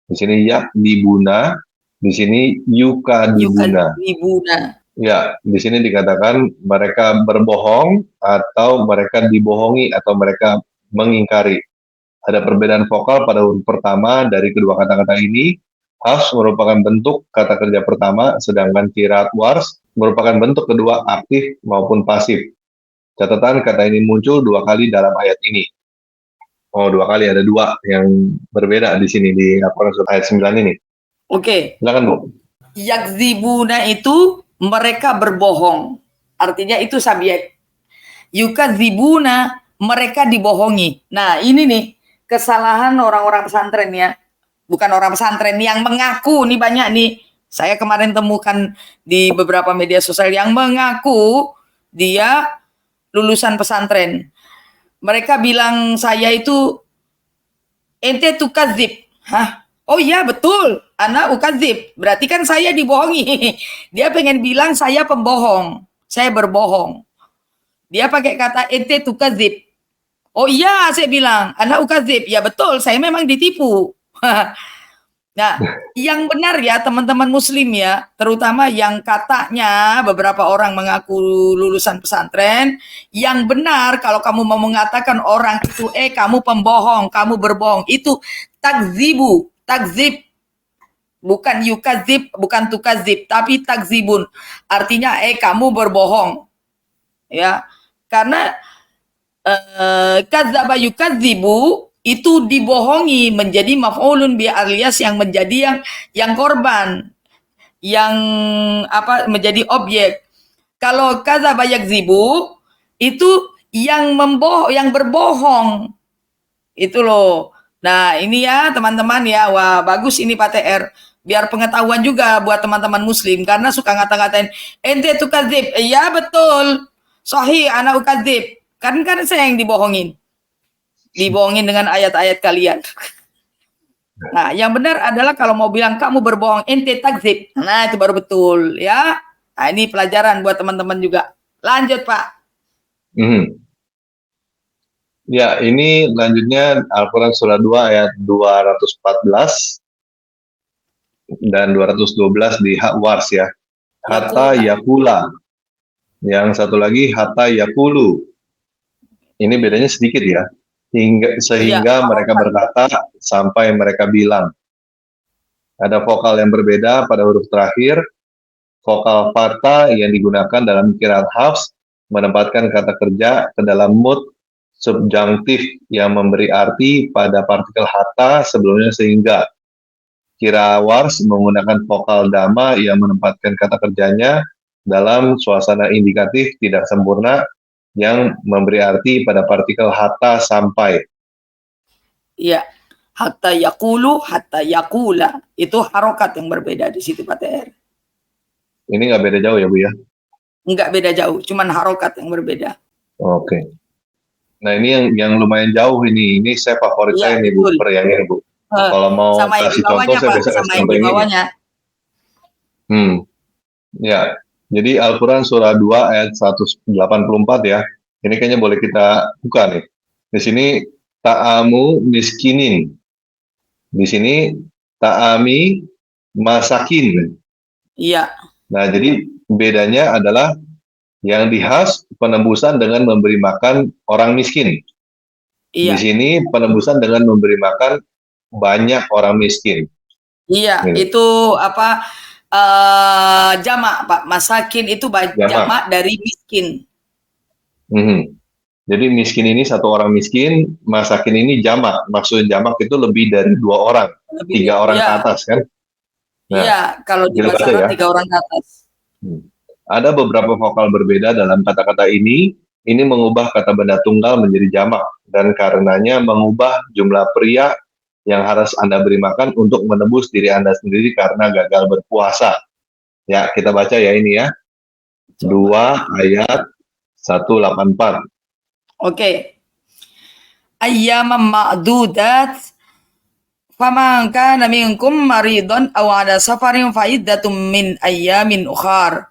Di sini yak dibuna, di sini yuka dibuna. Yukadzibuna. Ya, di sini dikatakan mereka berbohong atau mereka dibohongi atau mereka mengingkari. Ada perbedaan vokal pada huruf pertama dari kedua kata-kata ini. Hafs merupakan bentuk kata kerja pertama, sedangkan qiraat wars merupakan bentuk kedua aktif maupun pasif. Catatan kata ini muncul 2 kali dalam ayat ini. Oh, 2 kali, ada 2 yang berbeda di sini di Al-Quran surah ayat 9 ini. Oke. Silakan, Bu. Yakdzibuna itu mereka berbohong. Artinya itu subjek. Yukadzibuna mereka dibohongi. Nah, ini nih kesalahan orang-orang pesantren ya. Bukan orang pesantren yang mengaku nih banyak nih. Saya kemarin temukan di beberapa media sosial yang mengaku dia lulusan pesantren. Mereka bilang saya itu ente tukadzib. Hah? Oh iya betul, anak ukadzib. Berarti kan saya dibohongi. Dia pengen bilang saya pembohong. Saya berbohong. Dia pakai kata ente tukadzib. Oh iya, saya bilang, anak ukadzib. Ya betul, saya memang ditipu. Nah, yang benar ya teman-teman muslim ya, terutama yang katanya beberapa orang mengaku lulusan pesantren, yang benar kalau kamu mau mengatakan orang itu kamu pembohong, kamu berbohong, itu takzib, bukan yukadzib, bukan tukadzib, tapi takzibun. Artinya kamu berbohong. Ya. Karena kadzaba yukadzibu itu dibohongi menjadi maf'ulun bi alias yang menjadi yang korban, yang apa menjadi objek. Kalau kadzaba yakzibu itu yang berbohong. Itu loh. Nah, ini ya teman-teman ya. Wah, bagus ini Pak TR. Biar pengetahuan juga buat teman-teman muslim karena suka ngata-ngatain ente tuh kadzib. Iya betul. Sahih anak ukadzib. Kan saya yang dibohongin. Dibohongin dengan ayat-ayat kalian. Nah, yang benar adalah kalau mau bilang kamu berbohong, ente takzib. Nah, itu baru betul ya. Nah, ini pelajaran buat teman-teman juga. Lanjut, Pak. Hmm. Ya, ini lanjutnya Al-Quran surah 2 ayat 214 dan 212 di hak wars ya. Hatta Yakula. yakula. Yang satu lagi hatta yakulu. Ini bedanya sedikit ya. Iya, Sehingga mereka berkata sampai mereka bilang. Ada vokal yang berbeda pada huruf terakhir. Vokal fata yang digunakan dalam qiraat Hafs menempatkan kata kerja ke dalam mood subjunktif yang memberi arti pada partikel hatta sebelumnya sehingga. Qiraat Wars menggunakan vokal dhamma yang menempatkan kata kerjanya dalam suasana indikatif tidak sempurna yang memberi arti pada partikel hatta sampai. Iya. Hatta yakulu, hatta yakula. Itu harokat yang berbeda di situ Pak TR. Ini nggak beda jauh ya Bu ya? Enggak beda jauh, cuman harokat yang berbeda. Oke. Nah, ini yang lumayan jauh ini. Ini saya favorit Iya, saya nih, Bu, betul. per yang ini, Bu. Eh, Kalau mau sama yang di kasih contoh, bawahnya, saya Pak, biasa kasih sama yang contoh di yang ini. bawahnya. Ya. Jadi Al-Quran surah 2 ayat 184 ya. Ini kayaknya boleh kita buka nih. Di sini ta'amu miskinin. Di sini ta'ami masakin. Iya, Nah, jadi bedanya adalah yang dihas penembusan dengan memberi makan orang miskin. Di iya, sini penembusan dengan memberi makan banyak orang miskin. iya. Gitu. Itu apa? Jamak, Pak. Masakin itu Jamak. jamak dari miskin. Jadi miskin ini satu orang miskin, masakin ini jamak. Maksud jamak itu lebih dari 2 orang, Lebih, 3 orang ke iya, atas kan? Nah, iya. Kalau di kita bahasa baca Arab ya. 3 orang ke atas. Ada beberapa vokal berbeda dalam kata-kata ini. Ini mengubah kata benda tunggal menjadi jamak dan karenanya mengubah jumlah pria yang harus Anda beri makan untuk menebus diri Anda sendiri karena gagal berpuasa. Ya, kita baca ya ini ya. Coba. 2 ayat 184. Oke. Ayyaman ma'dudat faman kana minkum maridun aw ala safarin fa iddatum min ayyamin ukhar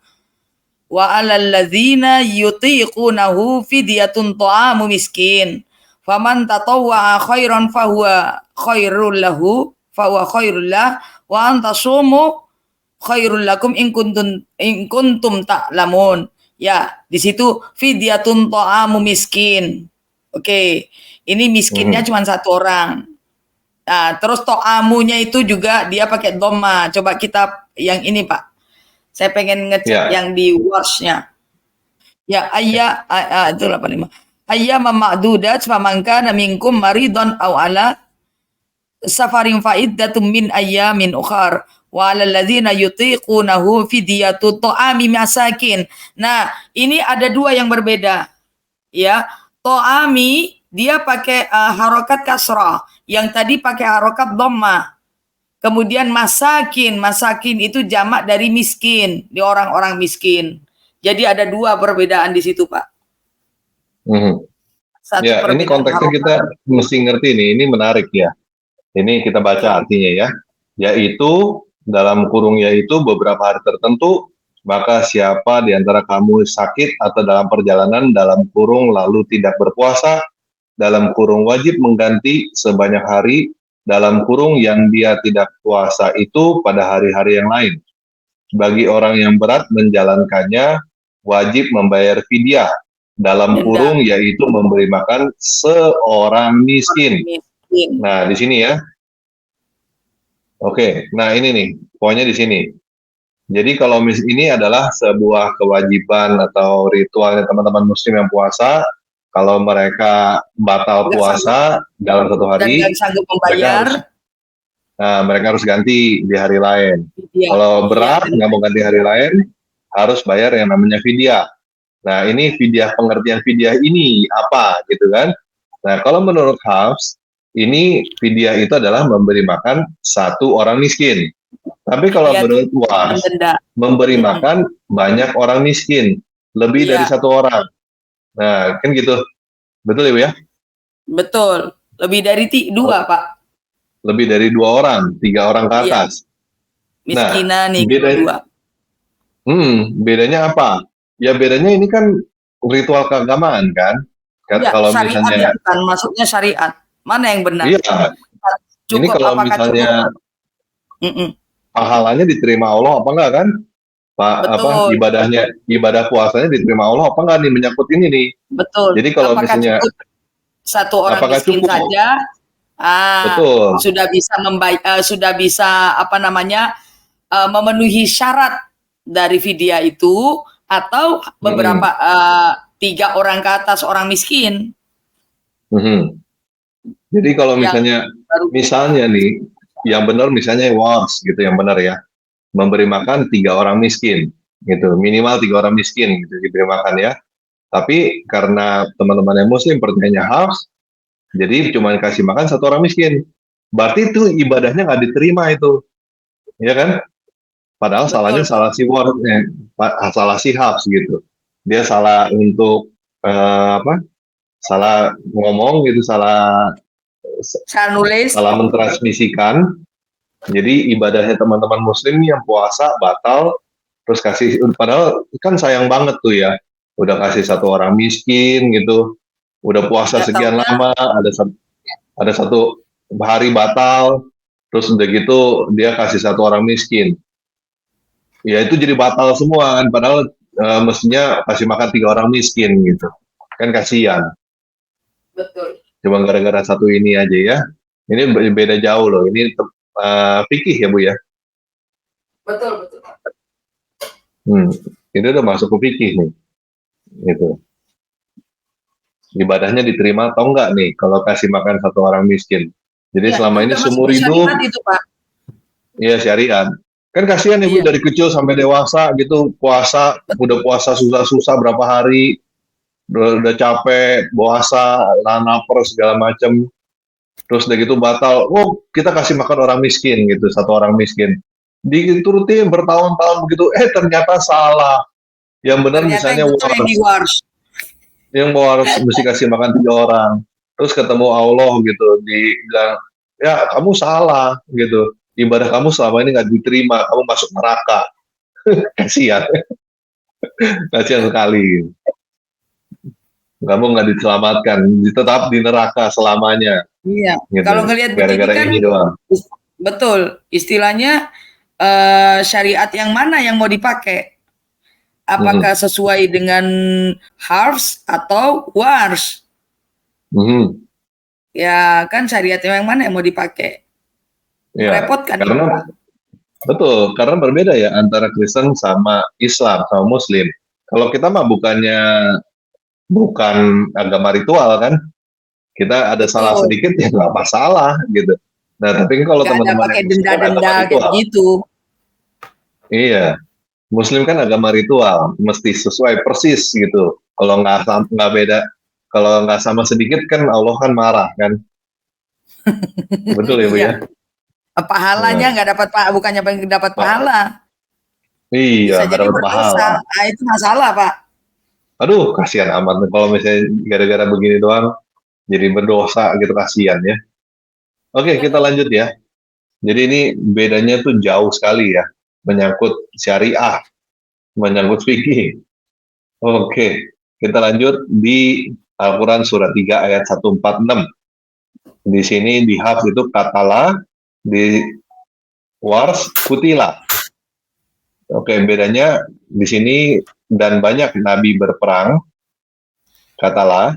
wa 'alal ladzina yutiqunahu fidyatun ta'amu miskin faman tatawwa'a khairan fahuwa khairul lahu wa antasumu khairul lakum in kuntum ta'lamun. Ya, di situ fidyatun ta'amu miskin. Oke. Ini miskinnya cuma 1 orang. Nah, terus to'amunya itu juga dia pakai dhamma. Coba kita yang ini, Pak. Saya pengen ngecek Ya. yang di warsnya. Ya, itu 85. Ayyaman ma'dudat faman kana minkum maridun aw ala safarin fa iddatum min ayyamin ukhar wa 'alal ladzina yutiqunahu fidyatun ta'ami masakin. Nah, ini ada 2 yang berbeda. Ya, to'ami dia pakai harokat kasrah, yang tadi pakai harokat dhamma. Kemudian masakin itu jamak dari miskin, di orang-orang miskin. Jadi ada 2 perbedaan di situ, Pak. Satu Ya, ini konteksnya harokat. kita mesti ngerti nih, ini menarik ya. Ini kita baca artinya ya. Yaitu, dalam kurung yaitu beberapa hari tertentu, maka siapa di antara kamu sakit atau dalam perjalanan dalam kurung lalu tidak berpuasa, dalam kurung wajib mengganti sebanyak hari, dalam kurung yang dia tidak puasa itu pada hari-hari yang lain. Bagi orang yang berat menjalankannya, wajib membayar fidyah, dalam kurung yaitu memberi makan seorang miskin. Nah, di sini ya. Oke, nah ini nih, poinnya di sini. Jadi kalau ini adalah sebuah kewajiban atau ritualnya teman-teman muslim yang puasa, kalau mereka batal puasa dalam 1 hari, dan sanggup membayar, mereka harus ganti di hari lain. Kalau berat, nggak mau ganti hari lain, harus bayar yang namanya fidyah. Nah, ini fidyah, pengertian fidyah ini apa gitu kan? Nah, kalau menurut Hafs, ini fidyah itu adalah memberi makan 1 orang miskin. Tapi kalau menurut Wars, memberi makan banyak orang miskin, lebih dari 1 orang. Nah, kan gitu. Betul Ibu ya? Betul. Lebih dari 2, Pak. Lebih dari 2 orang, 3 orang ke atas. Miskinan nih, bedanya apa? Ya bedanya ini kan ritual keagamaan kan? Ya, kalau syariat misalnya kan maksudnya syariat. Mana yang benar? Iya. Cukup, ini kalau misalnya pahalanya diterima Allah apa enggak kan? Ibadah puasanya diterima Allah apa enggak nih, menyangkut ini nih. Betul. Jadi kalau apakah misalnya cukup 1 orang miskin cukup saja, betul, sudah bisa apa namanya memenuhi syarat dari fidyah itu, atau beberapa 3 orang ke atas orang miskin. Jadi kalau misalnya nih, yang benar misalnya Wars gitu, yang benar ya, memberi makan 3 orang miskin gitu, minimal 3 orang miskin gitu diberi makan ya. Tapi karena teman-teman yang muslim percayanya Hafs, jadi cuma kasih makan 1 orang miskin. Berarti itu ibadahnya nggak diterima itu, ya kan? Padahal salahnya Betul, Pak. salah si salah si Hafs gitu. Dia salah untuk salah ngomong gitu, salah Saya nulis. salah mentransmisikan. Jadi ibadahnya teman-teman Muslim yang puasa batal, terus kasih. Padahal kan sayang banget tuh ya, udah kasih satu orang miskin gitu, udah puasa Nggak sekian taunya, lama, ada satu hari batal, terus udah gitu dia kasih satu orang miskin. Ya itu jadi batal semua kan, padahal mestinya kasih makan 3 orang miskin gitu. Kan kasihan. betul, Cuma gara-gara satu ini aja ya. Ini beda jauh loh. Ini fikih ya Bu ya. betul, betul, Pak. Ini udah masuk ke fikih nih. Gitu. Ibadahnya diterima atau enggak nih kalau kasih makan satu orang miskin. Jadi Iya, itu selama ini udah masuk seumur di hidup, syariat itu, Pak. ya syariat. Kan kasihan ya Bu, Iya, dari kecil sampai dewasa gitu, puasa, udah puasa susah-susah berapa hari, udah capek, puasa, lapar segala macam. Terus udah gitu batal, oh kita kasih makan orang miskin gitu, satu orang miskin. Diturutin bertahun-tahun begitu, ternyata salah. Yang benar ternyata misalnya yang betul yang di wars. yang harus mesti kasih makan 3 orang. Terus ketemu Allah gitu, dibilang, ya kamu salah gitu. Ibadah kamu selama ini nggak diterima, kamu masuk neraka. Kasihan, kasihan sekali. Kamu nggak diselamatkan, tetap di neraka selamanya. Iya, kalau Gitu. ngelihat begini Gara-gara kan, ini doang. betul, istilahnya syariat yang mana yang mau dipakai? Apakah sesuai dengan harf atau wars? Mhm. Ya kan syariat yang mana yang mau dipakai? Ya, Merepotkan itu, karena Pak. betul, karena berbeda ya antara Kristen sama Islam sama Muslim. Kalau kita mah bukan agama ritual kan, kita ada salah Betul, sedikit ya nggak masalah gitu. Nah, tapi kalau nggak ada teman-teman pakai yang Muslim kan agama denda-denda kayak ritual. gitu. Iya, Muslim kan agama ritual, mesti sesuai persis gitu. Kalau nggak beda, kalau nggak sama sedikit kan Allah kan marah kan. Betul ya Bu Iya, ya? pahalanya Nah, nggak dapat, Pak, bukannya pengen dapat Pak, pahala, iya bisa nggak jadi dapat berdosa. pahala. Nah, itu masalah, Pak. Aduh, kasihan amat nih kalau misalnya gara-gara begini doang jadi berdosa gitu, kasihan ya. Oke, kita lanjut ya. Jadi ini bedanya tuh jauh sekali ya, menyangkut syariah, menyangkut fikih. Oke, kita lanjut di Al-Quran surat 3 ayat 146. Di sini di Hafs itu katalah, di Wars kutilah. Oke, bedanya di sini dan banyak nabi berperang, katalah,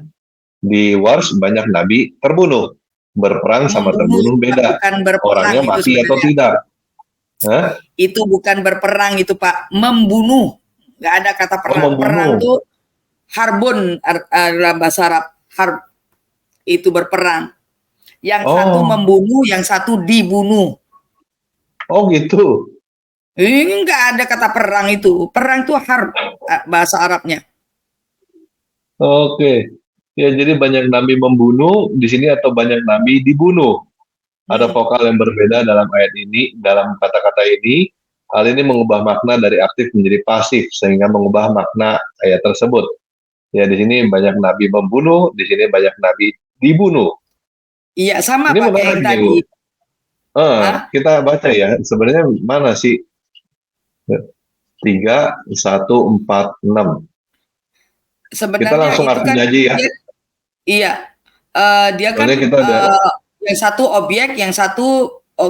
di Wars banyak nabi terbunuh. Berperang sama Membunuh, terbunuh Pak, beda. bukan berperang Orangnya itu mati atau sebenarnya. tidak. Hah? Itu bukan berperang itu, Pak, membunuh. Nggak ada kata Oh, perang. Perang membunuh. tuh harbun dalam bahasa Arab. Harb itu berperang. Yang satu Oh, membunuh, yang satu dibunuh. oh gitu. Ini nggak ada kata perang itu. Perang itu harb bahasa Arabnya. Oke. Ya, jadi banyak nabi membunuh di sini atau banyak nabi dibunuh. Ada Hmm. vokal yang berbeda dalam ayat ini, dalam kata-kata ini. Hal ini mengubah makna dari aktif menjadi pasif, sehingga mengubah makna ayat tersebut. Ya, di sini banyak nabi membunuh, di sini banyak nabi dibunuh. Iya, sama Ini Pak kayak menarik yang nih, Bu. tadi. Hah? Kita baca ya, sebenarnya mana sih? 3, 1, 4, 6. Kita Sebenarnya langsung itu kan artinya aja ya. objek, iya. Dia kan Soalnya kita ada, yang satu objek, yang satu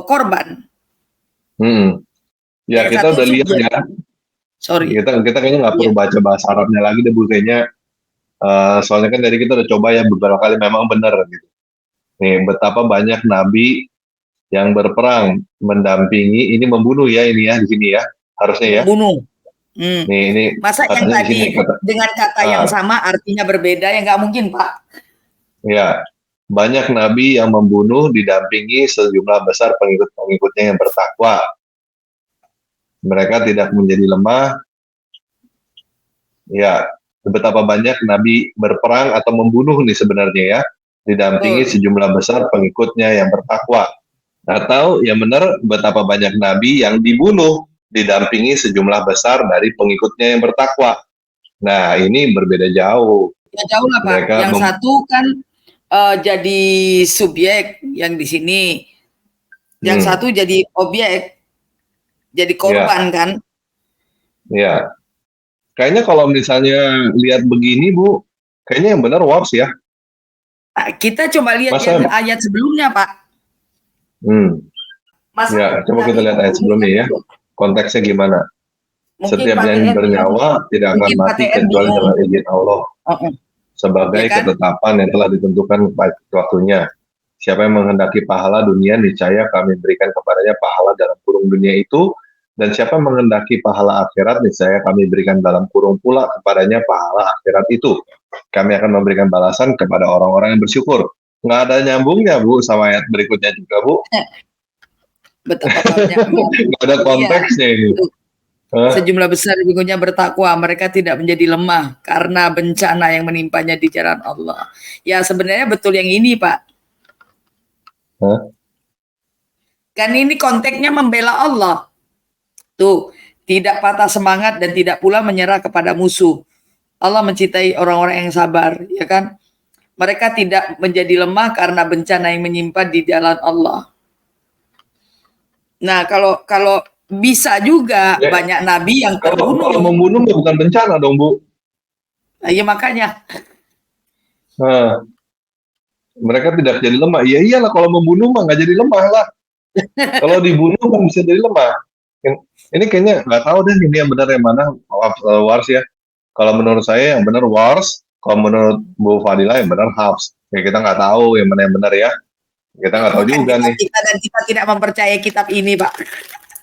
korban, ya yang kita satu udah lihat subjek. ya. Sorry. Kita kayaknya nggak Iya. perlu baca bahasa Arabnya lagi deh, Bu. Kayaknya soalnya kan dari kita udah coba ya beberapa kali, memang benar gitu. Nih, betapa banyak nabi yang berperang mendampingi, ini membunuh ya, ini ya di sini ya, harusnya ya. Membunuh. Hmm. Nih, ini Masa yang katanya di sini tadi dengan kata yang sama artinya berbeda, ya nggak mungkin, Pak. ya, banyak nabi yang membunuh didampingi sejumlah besar pengikut-pengikutnya yang bertakwa. Mereka tidak menjadi lemah. Ya, betapa banyak nabi berperang atau membunuh nih sebenarnya ya, didampingi Betul. sejumlah besar pengikutnya yang bertakwa. Atau yang benar, betapa banyak nabi yang dibunuh didampingi sejumlah besar dari pengikutnya yang bertakwa. Nah, ini berbeda jauh. Ya jauh lah Pak. Mereka Yang satu kan jadi subjek yang di sini, yang satu jadi objek, jadi korban kan? Ya, kayaknya kalau misalnya lihat begini Bu, kayaknya yang benar Wars ya. Kita coba lihat Masa, yang ayat sebelumnya Pak. Masa ya, coba kita lihat ayat sebelumnya ya. Konteksnya gimana? Setiap yang bernyawa tidak akan mati kecuali dengan izin Allah. Sebagai ketetapan yang telah ditentukan pada waktunya. Siapa yang menghendaki pahala dunia, niscaya kami berikan kepadanya pahala dalam kurung dunia itu. Dan siapa yang menghendaki pahala akhirat, niscaya kami berikan dalam kurung pula kepadanya pahala akhirat itu. Kami akan memberikan balasan kepada orang-orang yang bersyukur. Nggak ada nyambungnya Bu sama ayat berikutnya juga Bu. Betul. Nggak ada konteksnya ini. Sejumlah besar pengikutnya bertakwa, mereka tidak menjadi lemah karena bencana yang menimpanya di jalan Allah. Ya sebenarnya betul yang ini Pak. Kan ini konteksnya membela Allah. Tuh, tidak patah semangat dan tidak pula menyerah kepada musuh. Allah mencintai orang-orang yang sabar, ya kan? Mereka tidak menjadi lemah karena bencana yang menimpa di jalan Allah. Nah, kalau bisa juga ya, banyak nabi yang terbunuh. Kalau membunuh bukan bencana dong Bu. Iya makanya. Nah, mereka tidak jadi lemah. Iya iyalah kalau membunuh mah nggak jadi lemah lah. Kalau dibunuh kan bisa jadi lemah. Ini kayaknya nggak tahu deh ini yang benar yang mana Wars ya. Kalau menurut saya yang benar Wars, kalau menurut Bu Fadila yang benar Hafs. Ya kita nggak tahu yang mana yang benar ya. Kita nggak tahu juga nih. Kita tidak mempercayai kitab ini Pak.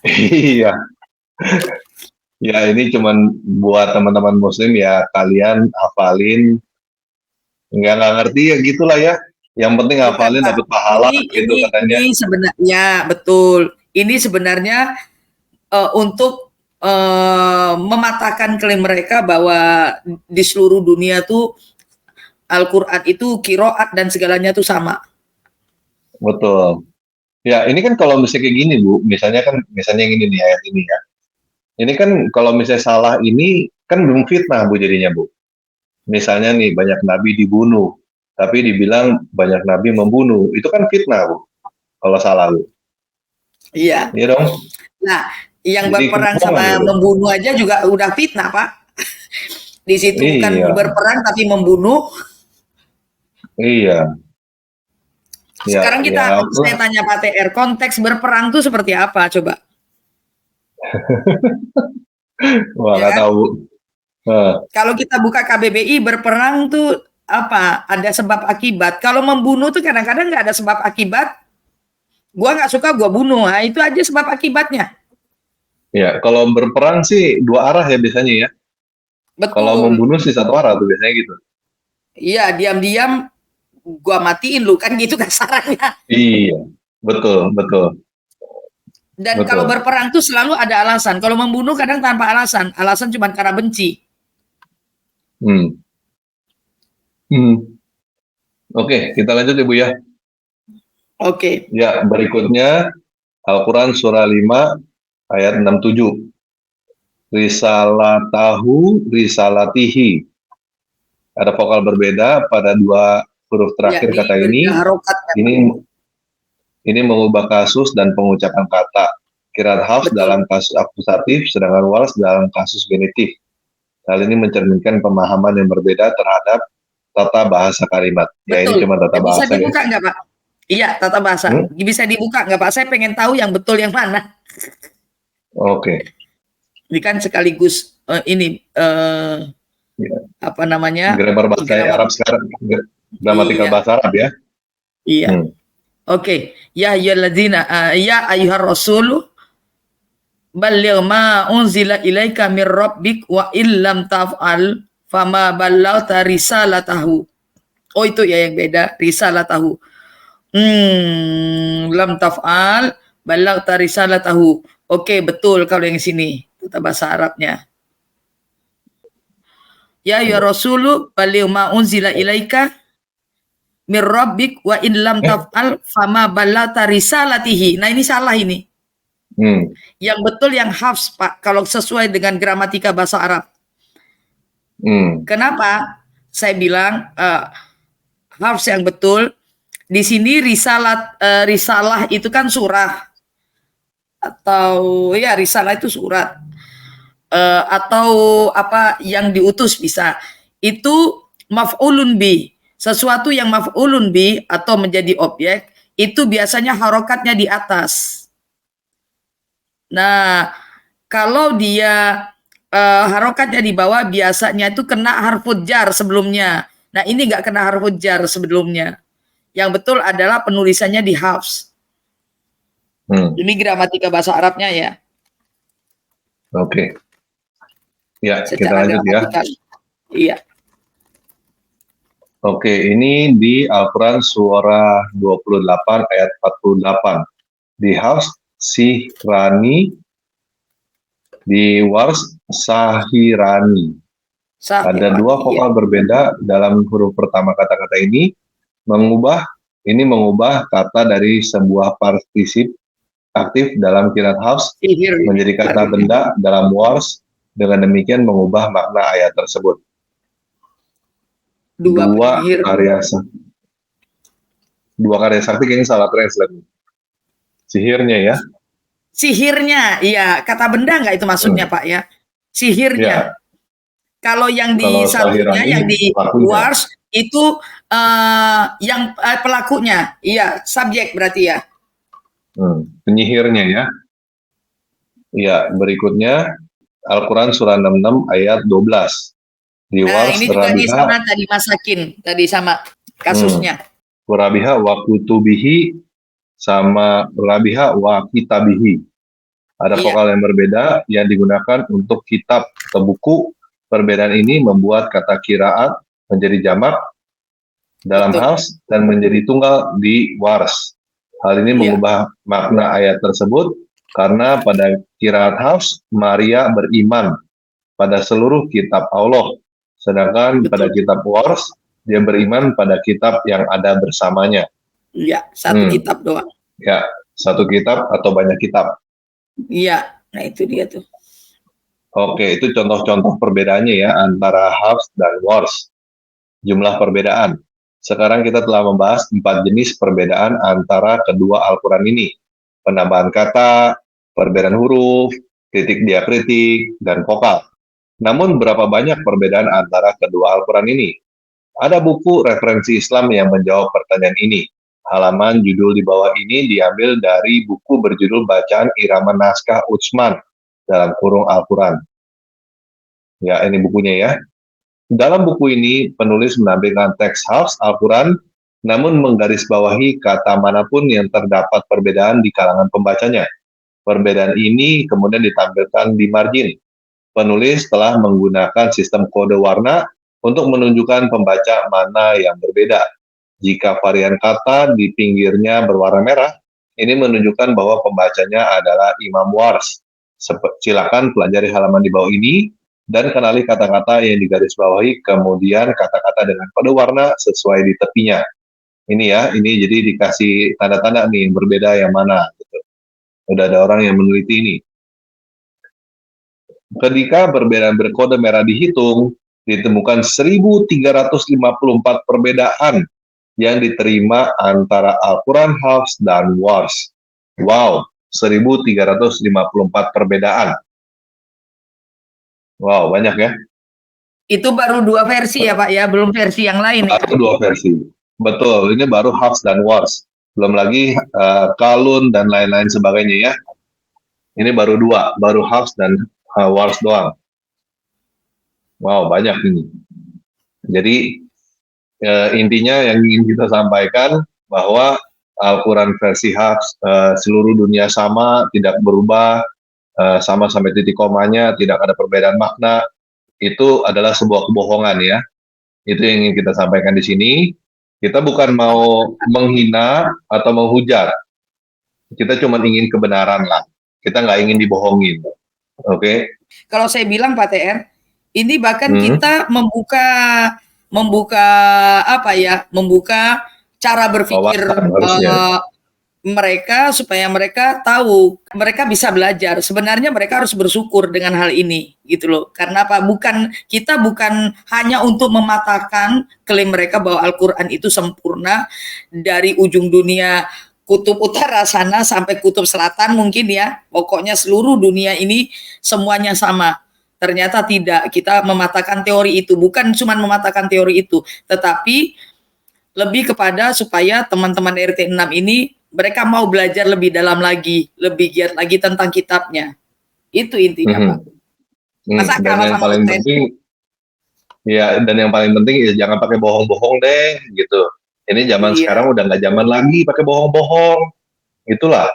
Iya. Ya ini cuman buat teman-teman muslim ya, kalian hafalin. Nggak ngerti ya gitulah ya. Yang penting hafalin dapat pahala gitu katanya. Ini sebenarnya betul. Ini sebenarnya untuk mematahkan klaim mereka bahwa di seluruh dunia tuh Al-Quran itu qiraat dan segalanya tuh sama. Betul. Ya, ini kan kalau misalnya kayak gini, Bu, misalnya yang ini nih, ayat ini ya. Ini kan kalau misalnya salah ini, kan belum fitnah, Bu, jadinya, Bu. Misalnya nih, banyak nabi dibunuh, tapi dibilang banyak nabi membunuh. Itu kan fitnah, Bu, kalau salah, Bu. Iya. Iya dong? Nah, yang berperang sama membunuh aja juga udah fitnah, Pak. Di situ bukan berperang, tapi membunuh. Iya. Sekarang saya tanya Pak TR, konteks berperang itu seperti apa coba? Wah, nggak tahu. Kalau kita buka KBBI berperang tuh apa? Ada sebab akibat. Kalau membunuh tuh kadang-kadang nggak ada sebab akibat. Gua nggak suka, gua bunuh. Nah, itu aja sebab akibatnya. Ya, kalau berperang sih dua arah ya biasanya ya. Betul. Kalau membunuh sih satu arah tuh biasanya gitu. Iya, diam-diam gua matiin lu kan gitu kasarannya. Iya, betul. Dan kalau berperang tuh selalu ada alasan. Kalau membunuh kadang tanpa alasan. Alasan cuma karena benci. Oke, kita lanjut Ibu ya. Oke. Ya, berikutnya Al-Quran surah 5 ayat 67. Risalatahu risalatihi. Ada vokal berbeda pada dua huruf terakhir kata ini. Ini mengubah kasus dan pengucapan kata. Qiraat Hafs dalam kasus akusatif, sedangkan Wars dalam kasus genitif. Hal ini mencerminkan pemahaman yang berbeda terhadap tata bahasa kalimat. Ya ini cuma tata bahasa. Bisa dibuka nggak Pak? Iya, tata bahasa. Bisa dibuka nggak Pak? Saya pengen tahu yang betul yang mana. Oke. Ini kan sekaligus apa namanya? Grammar bahasa Arab sekarang. Gramatikal bahasa Arab ya. Iya. Oke. Ya ayyuhalladzina ya ayyuhar rasulu balligh ma unzila ilaika mir rabbik wa illam taf'al fama ballaghta risalatahu. Oh itu ya yang beda, risalatahu. Lam taf'al ballaghta risalatahu. Oke, betul kalau yang sini tata bahasa Arabnya. Ya rasulu balligh ma unzila ilaika mir rabbik wa in lam taf'al fama ballaghta risalatihi. Nah, ini salah ini. Yang betul yang hafs, Pak, kalau sesuai dengan gramatika bahasa Arab. Kenapa? Saya bilang hafs yang betul. Di sini risalah itu kan surah, atau ya risalah itu surat, atau apa yang diutus bisa. Itu maf'ulun bi. Sesuatu yang maf'ulun bi atau menjadi objek itu biasanya harokatnya di atas. Nah, kalau dia harokatnya di bawah biasanya itu kena harful jar sebelumnya. Nah, ini nggak kena harful jar sebelumnya. Yang betul adalah penulisannya di hafs. Ini gramatika bahasa Arabnya ya. Oke. Ya, Secara kita lanjut ya. Iya. Oke, ini di Al-Quran surah 28 ayat 48. Di hafs sihrani, di wars sahirani. Ada dua vokal berbeda dalam huruf pertama kata-kata ini, mengubah kata dari sebuah partisip aktif dalam qiraat hafs menjadi kata benda dalam wars, dengan demikian mengubah makna ayat tersebut. Dua karya sakti kayaknya salah translate. Sihirnya ya. Sihirnya, iya, kata benda nggak itu maksudnya Pak ya? Sihirnya. Ya. Kalau yang di satunya, yang di wars itu yang pelakunya, iya, subjek berarti ya. Penyihirnya ya. Iya, berikutnya Al-Quran surah 66 ayat 12. Di wars ini juga ini sama tadi masakin, tadi sama kasusnya. Rabiha wa kutubihi sama Rabiha wa kitabihi. Ada vokal yang berbeda yang digunakan untuk kitab atau buku. Perbedaan ini membuat kata qiraat menjadi jamak dalam hafs dan menjadi tunggal di wars. Hal ini mengubah makna ayat tersebut karena pada qiraat hafs Maria beriman pada seluruh kitab Allah, sedangkan pada kitab wars dia beriman pada kitab yang ada bersamanya. Iya, satu kitab doang. Ya, satu kitab atau banyak kitab. Iya, nah itu dia tuh. Oke, itu contoh-contoh perbedaannya ya antara hafs dan wars. Jumlah perbedaan. Sekarang kita telah membahas 4 jenis perbedaan antara kedua Al-Quran ini. Penambahan kata, perbedaan huruf, titik diakritik, dan vokal. Namun berapa banyak perbedaan antara kedua Al-Quran ini? Ada buku referensi Islam yang menjawab pertanyaan ini. Halaman judul di bawah ini diambil dari buku berjudul Bacaan Irama Naskah Utsman dalam kurung Al-Quran. Ya, ini bukunya ya. Dalam buku ini, penulis menampilkan teks hafs Al-Quran, namun menggarisbawahi kata manapun yang terdapat perbedaan di kalangan pembacanya. Perbedaan ini kemudian ditampilkan di margin. Penulis telah menggunakan sistem kode warna untuk menunjukkan pembaca mana yang berbeda. Jika varian kata di pinggirnya berwarna merah, ini menunjukkan bahwa pembacanya adalah Imam Wars. Silakan pelajari halaman di bawah ini dan kenali kata-kata yang digarisbawahi, kemudian kata-kata dengan kode warna sesuai di tepinya. Ini ya, ini jadi dikasih tanda-tanda nih yang berbeda yang mana. Gitu. Udah ada orang yang meneliti ini. Ketika perbedaan berkode merah dihitung, ditemukan 1.354 perbedaan yang diterima antara Al-Quran Hafs dan Wars. Wow, 1.354 perbedaan. Wow, banyak ya. Itu baru 2 versi ya Pak ya, belum versi yang lain ya? Baru 2 versi. Betul, ini baru Hafs dan Wars. Belum lagi Kalun dan lain-lain sebagainya ya. Ini baru 2, baru Hafs dan Wars doang. Wow, banyak ini. Jadi intinya yang ingin kita sampaikan bahwa Al-Quran versi Hafs seluruh dunia sama, tidak berubah, sama sampai titik komanya, tidak ada perbedaan makna. Itu adalah sebuah kebohongan ya. Itu yang ingin kita sampaikan di sini. Kita bukan mau menghina atau menghujat. Kita cuma ingin kebenaran lah. Kita nggak ingin dibohongin. Oke. Kalau saya bilang Pak TR, ini bahkan kita membuka apa ya? Membuka cara berpikir mereka supaya mereka tahu, mereka bisa belajar. Sebenarnya mereka harus bersyukur dengan hal ini, gitu loh. Karena apa? Kita bukan hanya untuk mematahkan klaim mereka bahwa Al-Quran itu sempurna dari ujung dunia kutub utara sana sampai kutub selatan mungkin ya. Pokoknya seluruh dunia ini semuanya sama. Ternyata tidak. Kita mematahkan teori itu. Bukan cuma mematahkan teori itu, tetapi lebih kepada supaya teman-teman RT 6 ini mereka mau belajar lebih dalam lagi, lebih giat lagi tentang kitabnya. Itu intinya, Pak. Masa Dan kalah yang sama paling konten? penting, ya, dan yang paling penting ya jangan pakai bohong-bohong deh, gitu. Ini zaman Iya. sekarang udah nggak zaman lagi pakai bohong-bohong, itulah.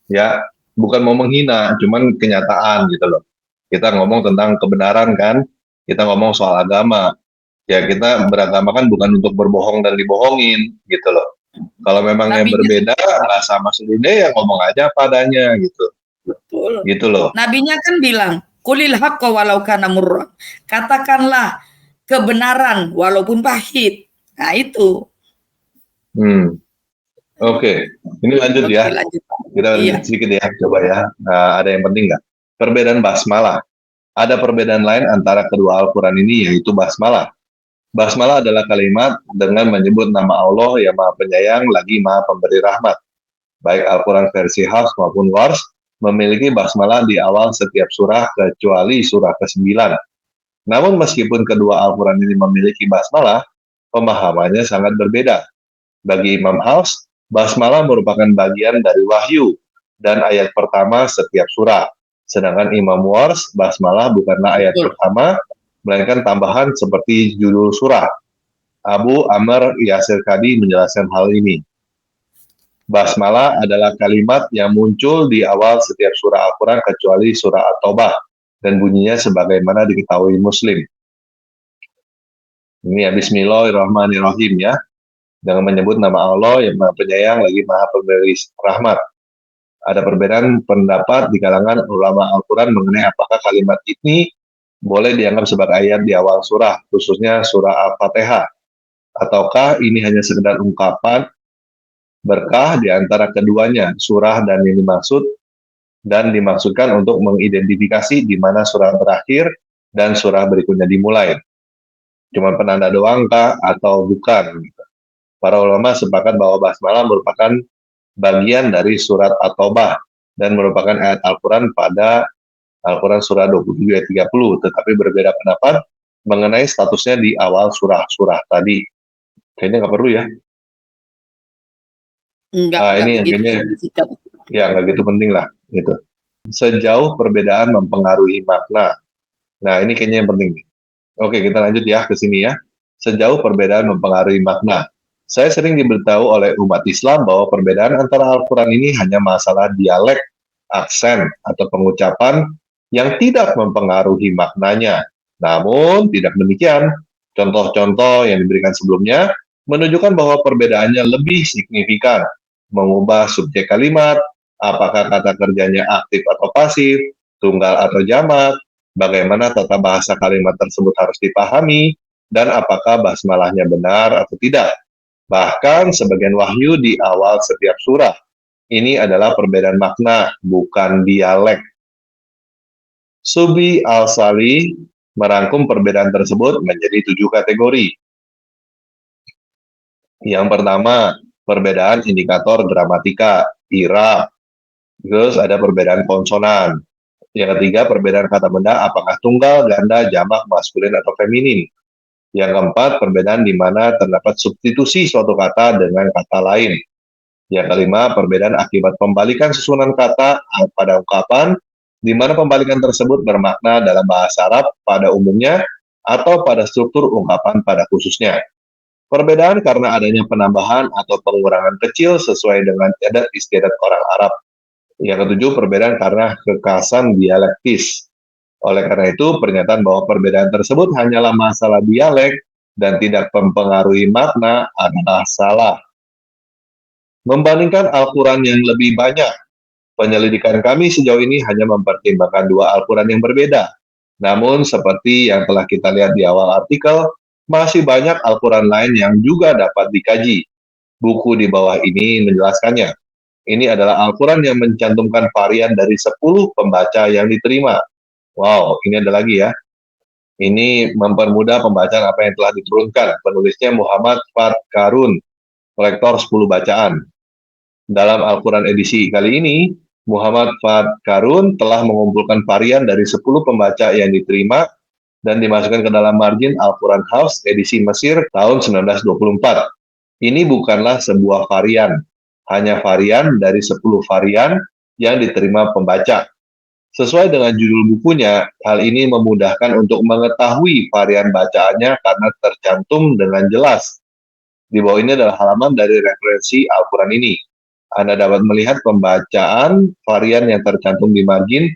Ya, bukan mau menghina, cuman kenyataan gitu loh. Kita ngomong tentang kebenaran kan, kita ngomong soal agama. Ya kita beragama kan bukan untuk berbohong dan dibohongin gitu loh. Kalau memang yang Nabinya berbeda nggak sama sudutnya ya ngomong aja padanya gitu. betul. Gitu loh. Nabinya kan bilang, "Qulil haqqa walau kana murran." Katakanlah kebenaran walaupun pahit. Nah, itu. Hmm. Oke, ini lanjut Oke, ya. lanjut. Kita Iya. lanjut sedikit ya, coba ya. Nah, ada yang penting nggak? Perbedaan basmalah. Ada perbedaan lain antara kedua Al-Quran ini yaitu basmalah. Basmalah adalah kalimat dengan menyebut nama Allah yang Maha Penyayang lagi Maha Pemberi Rahmat. Baik Al-Quran versi Hafs maupun Wars memiliki basmalah di awal setiap surah kecuali surah ke-9. Namun meskipun kedua Al-Quran ini memiliki basmalah, pemahamannya sangat berbeda. Bagi Imam Hafs, basmalah merupakan bagian dari wahyu dan ayat pertama setiap surah. Sedangkan Imam Wars, basmalah bukanlah ayat Betul. pertama, melainkan tambahan seperti judul surah. Abu Amr Yasir Kadi menjelaskan hal ini. Basmalah adalah kalimat yang muncul di awal setiap surah Al-Quran kecuali surah At-Taubah dan bunyinya sebagaimana diketahui Muslim. Ini ya Bismillahirrahmanirrahim ya, dengan menyebut nama Allah yang Maha Penyayang lagi Maha Pemberi Rahmat. Ada perbedaan pendapat di kalangan ulama Al-Quran mengenai apakah kalimat ini boleh dianggap sebagai ayat di awal surah, khususnya surah Al-Fatihah, ataukah ini hanya sekedar ungkapan berkah di antara keduanya, surah dan yang dimaksud, dan dimaksudkan untuk mengidentifikasi di mana surah berakhir dan surah berikutnya dimulai. Cuma penanda doang kah atau bukan? Para ulama sepakat bahwa basmalah merupakan bagian dari surat At-Taubah dan merupakan ayat Al-Quran pada Al-Quran surah 27 ayat 30, tetapi berbeda pendapat mengenai statusnya di awal surah-surah tadi. Kayaknya nggak perlu ya. Enggak Ini yang begitu kayaknya signifikan. ya nggak gitu penting lah gitu. Sejauh perbedaan mempengaruhi makna. Nah ini kayaknya yang penting. Oke kita lanjut ya ke sini ya. Sejauh perbedaan mempengaruhi makna. Saya sering diberitahu oleh umat Islam bahwa perbedaan antara Al-Quran ini hanya masalah dialek, aksen, atau pengucapan yang tidak mempengaruhi maknanya. Namun tidak demikian. Contoh-contoh yang diberikan sebelumnya menunjukkan bahwa perbedaannya lebih signifikan, mengubah subjek kalimat, apakah kata kerjanya aktif atau pasif, tunggal atau jamak, bagaimana tata bahasa kalimat tersebut harus dipahami, dan apakah basmalahnya benar atau tidak. Bahkan sebagian wahyu di awal setiap surah. Ini adalah perbedaan makna, bukan dialek. Subi Al-Sali merangkum perbedaan tersebut menjadi 7 kategori. Yang pertama, perbedaan indikator gramatika, irab. Terus ada perbedaan konsonan. Yang ketiga, perbedaan kata benda apakah tunggal, ganda, jamak, maskulin, atau feminin. Yang keempat, perbedaan di mana terdapat substitusi suatu kata dengan kata lain. Yang kelima, perbedaan akibat pembalikan susunan kata pada ungkapan, di mana pembalikan tersebut bermakna dalam bahasa Arab pada umumnya atau pada struktur ungkapan pada khususnya. Perbedaan karena adanya penambahan atau pengurangan kecil sesuai dengan adat istiadat orang Arab. Yang ketujuh, perbedaan karena kekhasan dialektis. Oleh karena itu, pernyataan bahwa perbedaan tersebut hanyalah masalah dialek dan tidak mempengaruhi makna adalah salah. Membandingkan Al-Quran yang lebih banyak, penyelidikan kami sejauh ini hanya mempertimbangkan dua Al-Quran yang berbeda. Namun, seperti yang telah kita lihat di awal artikel, masih banyak Al-Quran lain yang juga dapat dikaji. Buku di bawah ini menjelaskannya. Ini adalah Al-Quran yang mencantumkan varian dari 10 pembaca yang diterima. Wow, ini ada lagi ya. Ini mempermudah pembacaan apa yang telah diturunkan. Penulisnya Muhammad Fat Karun, kolektor 10 bacaan. Dalam Al-Quran edisi kali ini, Muhammad Fat Karun telah mengumpulkan varian dari 10 pembaca yang diterima dan dimasukkan ke dalam margin Al-Quran House edisi Mesir tahun 1924. Ini bukanlah sebuah varian, hanya varian dari 10 varian yang diterima pembaca. Sesuai dengan judul bukunya, hal ini memudahkan untuk mengetahui varian bacaannya karena tercantum dengan jelas. Di bawah ini adalah halaman dari referensi Al-Quran ini. Anda dapat melihat pembacaan varian yang tercantum di margin,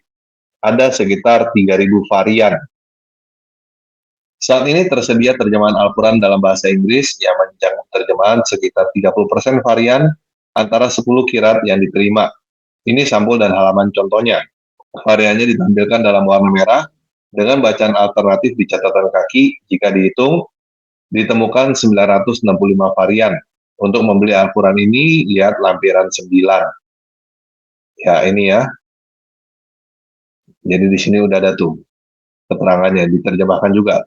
ada sekitar 3.000 varian. Saat ini tersedia terjemahan Al-Quran dalam bahasa Inggris yang mencakup terjemahan sekitar 30% varian antara 10 qiraat yang diterima. Ini sampul dan halaman contohnya. Variannya ditampilkan dalam warna merah dengan bacaan alternatif di catatan kaki. Jika dihitung, ditemukan 965 varian. Untuk membeli Al-Quran ini, lihat lampiran 9. Ya, ini ya. Jadi di sini udah ada tuh keterangannya, diterjemahkan juga.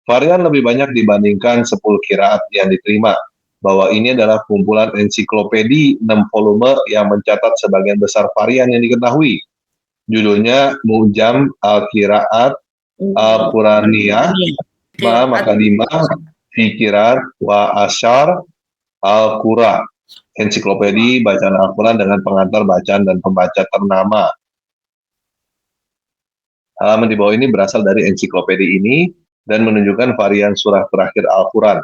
Varian lebih banyak dibandingkan 10 qiraat yang diterima, bahwa ini adalah kumpulan ensiklopedi 6 volume yang mencatat sebagian besar varian yang diketahui. Judulnya Mu'jam Al-Qiraat Al-Quraniyah Ma Makalimah Fi Qiraat wa Asyar Al-Qura. Ensiklopedi bacaan Al-Quran dengan pengantar bacaan dan pembaca ternama. Halaman di bawah ini berasal dari ensiklopedi ini dan menunjukkan varian surah terakhir Al-Quran.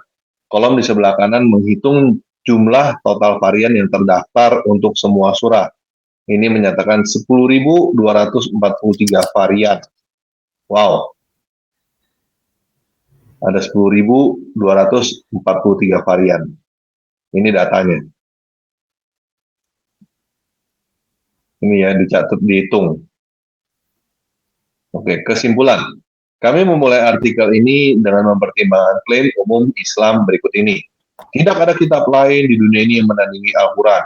Kolom di sebelah kanan menghitung jumlah total varian yang terdaftar untuk semua surah. Ini menyatakan 10.243 varian. Wow. Ada 10.243 varian. Ini datanya. Ini ya, dicatat, dihitung. Oke, kesimpulan. Kami memulai artikel ini dengan mempertimbangkan klaim umum Islam berikut ini. Tidak ada kitab lain di dunia ini yang menandingi Al-Quran.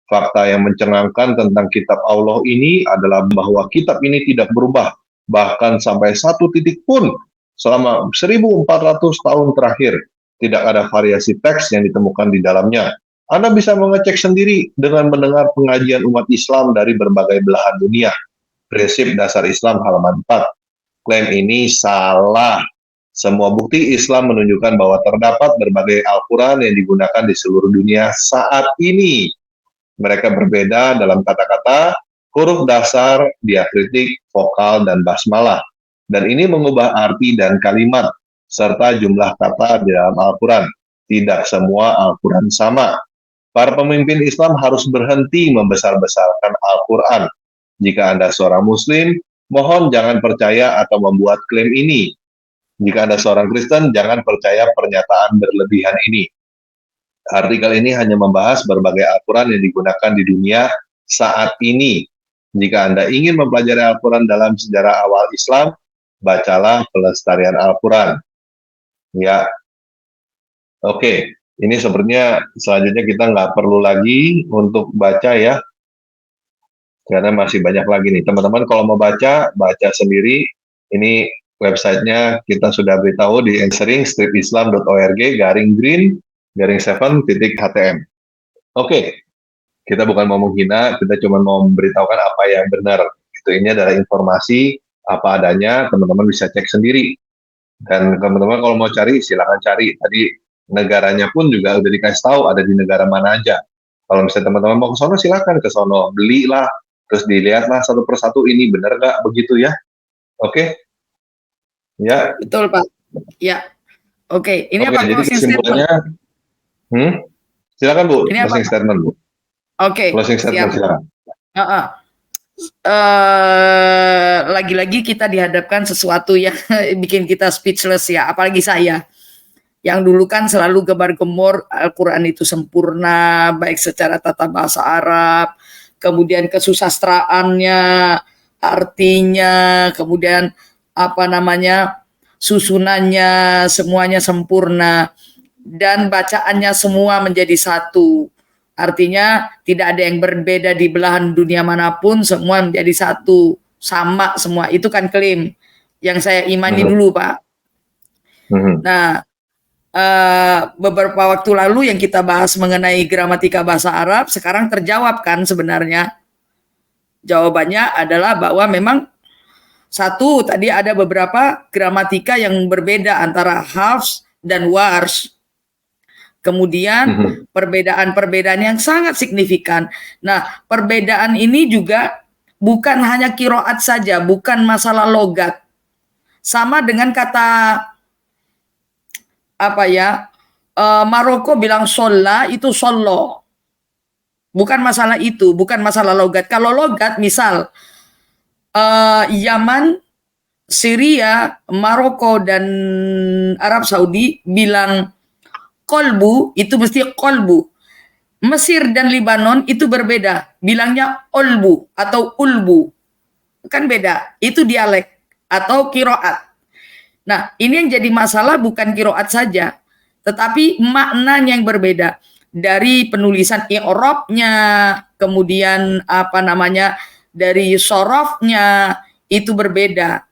Fakta yang mencengangkan tentang kitab Allah ini adalah bahwa kitab ini tidak berubah, bahkan sampai 1 titik pun selama 1.400 tahun terakhir. Tidak ada variasi teks yang ditemukan di dalamnya. Anda bisa mengecek sendiri dengan mendengar pengajian umat Islam dari berbagai belahan dunia. Prinsip dasar Islam halaman 4. Klaim ini salah. Semua bukti Islam menunjukkan bahwa terdapat berbagai Al-Quran yang digunakan di seluruh dunia saat ini. Mereka berbeda dalam kata-kata, huruf dasar, diakritik, vokal, dan basmalah. Dan ini mengubah arti dan kalimat, serta jumlah kata di dalam Al-Quran. Tidak semua Al-Quran sama. Para pemimpin Islam harus berhenti membesar-besarkan Al-Quran. Jika Anda seorang Muslim, mohon jangan percaya atau membuat klaim ini. Jika Anda seorang Kristen, jangan percaya pernyataan berlebihan ini. Artikel ini hanya membahas berbagai Al-Quran yang digunakan di dunia saat ini. Jika Anda ingin mempelajari Al-Quran dalam sejarah awal Islam, bacalah Pelestarian Al-Quran. Ya, oke. Ini sepertinya selanjutnya kita nggak perlu lagi untuk baca ya. Karena masih banyak lagi nih. Teman-teman kalau mau baca, baca sendiri. Ini websitenya kita sudah beritahu di answering stripislam.org/green-7.htm. Oke, kita bukan mau menghina, kita cuma mau memberitahukan apa yang benar. Ini adalah informasi apa adanya, teman-teman bisa cek sendiri. Dan teman-teman kalau mau cari, silakan cari. Tadi negaranya pun juga udah dikasih tahu ada di negara mana aja. Kalau misalnya teman-teman mau ke sono, silakan ke sono, belilah. Terus dilihatlah satu persatu ini benar nggak begitu ya? Oke? Ya. Betul Pak. Ya. Oke. Ini apa jadi closing kesimpulannya? Silakan Bu. Ini closing statement Bu. Oke. Closing statement silakan. Lagi-lagi kita dihadapkan sesuatu yang bikin kita speechless ya. Apalagi saya. Yang dulu kan selalu gemar-gemor Al-Quran itu sempurna, baik secara tata bahasa Arab, kemudian kesusastraannya, artinya, kemudian susunannya, semuanya sempurna, dan bacaannya semua menjadi satu. Artinya tidak ada yang berbeda di belahan dunia manapun, semua menjadi satu, sama semua. Itu kan klaim yang saya imani dulu, Pak. Nah, beberapa waktu lalu yang kita bahas mengenai gramatika bahasa Arab, sekarang terjawab kan sebenarnya. Jawabannya adalah bahwa memang satu, tadi ada beberapa gramatika yang berbeda antara hafs dan warsh. Kemudian perbedaan-perbedaan yang sangat signifikan. Nah, perbedaan ini juga bukan hanya kiroat saja, bukan masalah logat. Sama dengan kata apa ya, Maroko bilang sholla itu shollo. Bukan masalah itu, bukan masalah logat. Kalau logat, misal Yaman, Syria, Maroko, dan Arab Saudi bilang kolbu, itu mesti kolbu. Mesir dan Libanon itu berbeda, bilangnya olbu atau ulbu. Kan beda, itu dialek atau kiroat. Nah, ini yang jadi masalah bukan kiroat saja, tetapi maknanya yang berbeda. Dari penulisan i'rabnya, kemudian apa namanya, dari sorofnya, itu berbeda.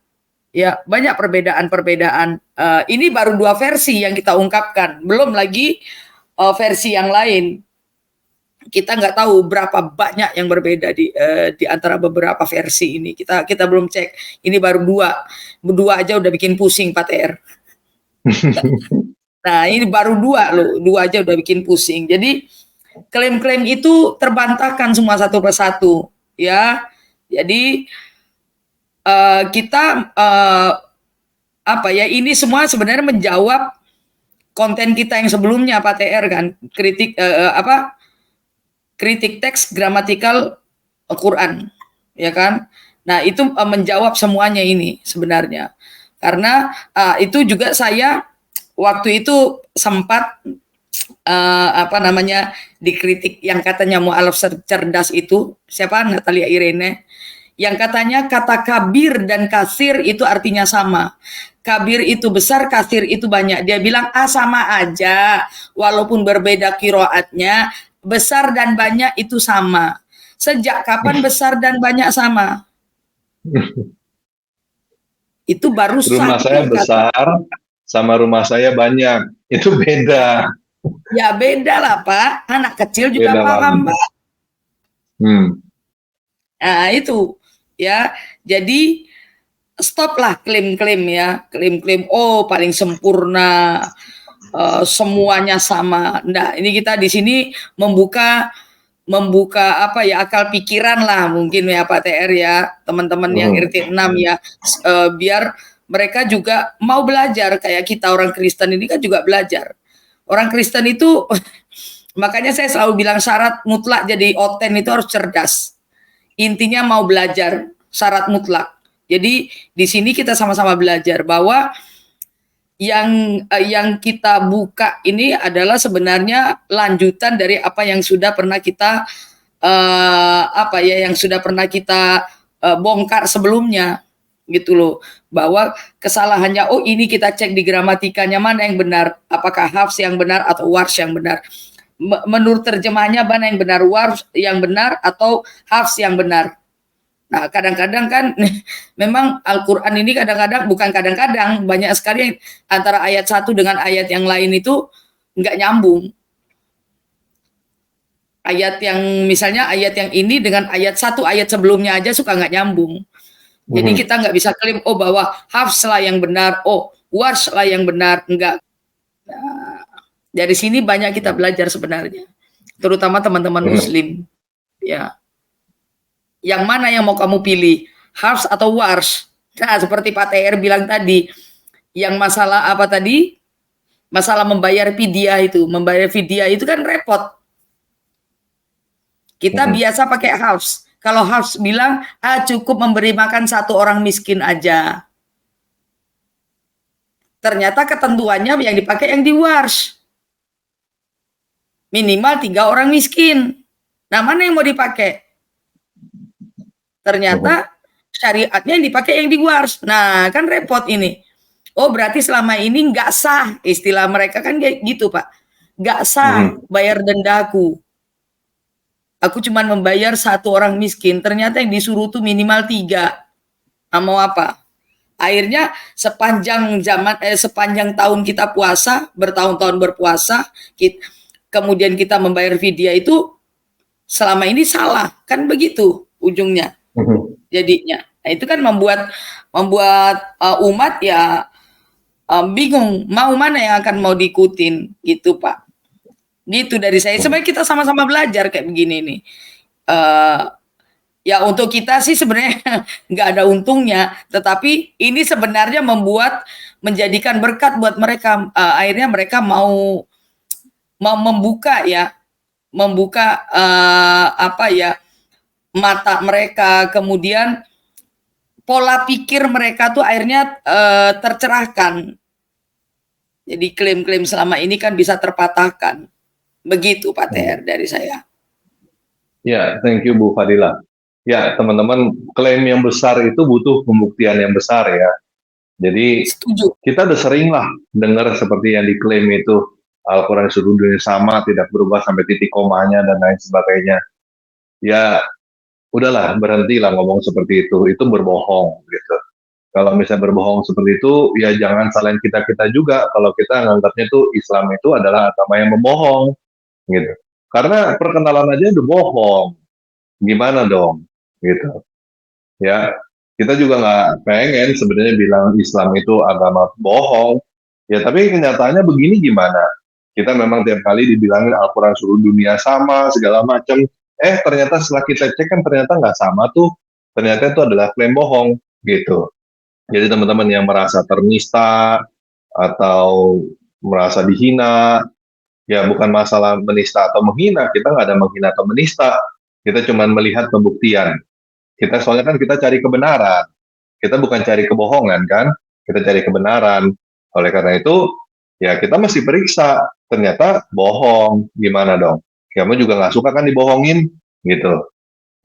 Ya, banyak perbedaan-perbedaan. Ini baru 2 versi yang kita ungkapkan, belum lagi versi yang lain. Kita nggak tahu berapa banyak yang berbeda di antara beberapa versi ini. Kita belum cek. Ini baru 2 aja udah bikin pusing, Pak TR. Nah, ini baru 2 loh, 2 aja udah bikin pusing. Jadi klaim-klaim itu terbantahkan semua satu persatu, ya. Jadi kita apa ya, ini semua sebenarnya menjawab konten kita yang sebelumnya, Pak TR kan, kritik teks gramatikal Al-Quran, ya kan. Nah, itu menjawab semuanya ini sebenarnya, karena itu juga saya waktu itu sempat apa namanya, dikritik yang katanya mu'alaf cerdas itu, siapa, Natalia Irene, yang katanya kata kabir dan kasir itu artinya sama. Kabir itu besar, kasir itu banyak. Dia bilang sama aja, walaupun berbeda kiroatnya, besar dan banyak itu sama. Sejak kapan besar dan banyak sama? Itu baru Rumah saya besar sama rumah saya banyak, itu beda. Ya beda lah, Pak. Anak kecil juga Beda paham, banget. Pak. Nah, itu ya. Jadi stoplah klaim-klaim ya, klaim-klaim oh paling sempurna, semuanya sama. Nah, ini kita di sini membuka apa ya, akal pikiran lah mungkin ya Pak TR ya, teman-teman yang RT 6 ya, biar mereka juga mau belajar kayak kita orang Kristen ini kan juga belajar. Orang Kristen itu makanya saya selalu bilang syarat mutlak jadi oten itu harus cerdas. Intinya mau belajar, syarat mutlak. Jadi di sini kita sama-sama belajar bahwa yang kita buka ini adalah sebenarnya lanjutan dari apa yang sudah pernah kita apa ya, yang sudah pernah kita bongkar sebelumnya gitu loh, bahwa kesalahannya oh ini kita cek di gramatikanya mana yang benar, apakah hafs yang benar atau warsh yang benar. Menurut terjemahnya mana yang benar, warsh yang benar atau hafs yang benar. Nah, kadang-kadang kan memang Al-Quran ini bukan kadang-kadang, banyak sekali antara ayat satu dengan ayat yang lain itu nggak nyambung. Ayat yang misalnya ayat yang ini dengan ayat satu ayat sebelumnya aja suka nggak nyambung. Jadi kita nggak bisa klaim oh bahwa hafs lah yang benar, oh warsh lah yang benar, enggak. Nah, dari sini banyak kita belajar sebenarnya, terutama teman-teman Muslim, ya. Yang mana yang mau kamu pilih, hafs atau warsh? Nah, seperti Pak TR bilang tadi, yang masalah apa tadi? Masalah membayar fidyah itu. Membayar fidyah itu kan repot. Kita biasa pakai hafs. Kalau hafs bilang, cukup memberi makan 1 orang miskin aja. Ternyata ketentuannya yang dipakai yang di warsh. Minimal 3 orang miskin. Nah, mana yang mau dipakai? Ternyata syariatnya yang dipakai yang di warsh. Nah, kan repot ini. Oh, berarti selama ini nggak sah. Istilah mereka kan kayak gitu, Pak. Nggak sah bayar dendaku. Aku cuma membayar 1 orang miskin, ternyata yang disuruh tuh minimal 3. Mau apa? Akhirnya sepanjang tahun kita puasa, bertahun-tahun berpuasa, kemudian kita membayar fidyah itu selama ini salah, kan begitu ujungnya jadinya. Nah, itu kan membuat umat ya bingung mau mana yang akan mau diikutin gitu, Pak. Gitu dari saya. Sebenarnya kita sama-sama belajar kayak begini nih. Ya untuk kita sih sebenarnya nggak ada untungnya, tetapi ini sebenarnya menjadikan berkat buat mereka. Akhirnya mereka mau membuka mata mereka, kemudian pola pikir mereka tuh akhirnya tercerahkan. Jadi klaim-klaim selama ini kan bisa terpatahkan. Begitu Pak TR dari saya. Ya, thank you Bu Fadila. Ya, teman-teman, klaim yang besar itu butuh pembuktian yang besar ya. Jadi Setuju. kita udah sering lah dengar seperti yang diklaim itu Al-Quran seluruh dunia sama, tidak berubah sampai titik komanya dan lain sebagainya. Ya, udahlah, berhentilah ngomong seperti itu berbohong gitu. Kalau misalnya berbohong seperti itu, ya jangan salahin kita-kita juga kalau kita nganggapnya tuh Islam itu adalah agama yang membohong gitu. Karena perkenalan aja udah bohong, gimana dong gitu ya. Kita juga nggak pengen sebenarnya bilang Islam itu agama bohong ya, tapi kenyataannya begini gimana. Kita memang tiap kali dibilangin Al-Quran seluruh dunia sama segala macam, ternyata setelah kita cek kan ternyata nggak sama tuh, ternyata itu adalah klaim bohong gitu. Jadi teman-teman yang merasa ternista atau merasa dihina, ya bukan masalah menista atau menghina, kita nggak ada menghina atau menista, kita cuma melihat pembuktian. Kita soalnya kan kita cari kebenaran, kita bukan cari kebohongan kan, kita cari kebenaran. Oleh karena itu, ya kita mesti periksa, ternyata bohong, gimana dong? Kamu juga nggak suka kan dibohongin, gitu.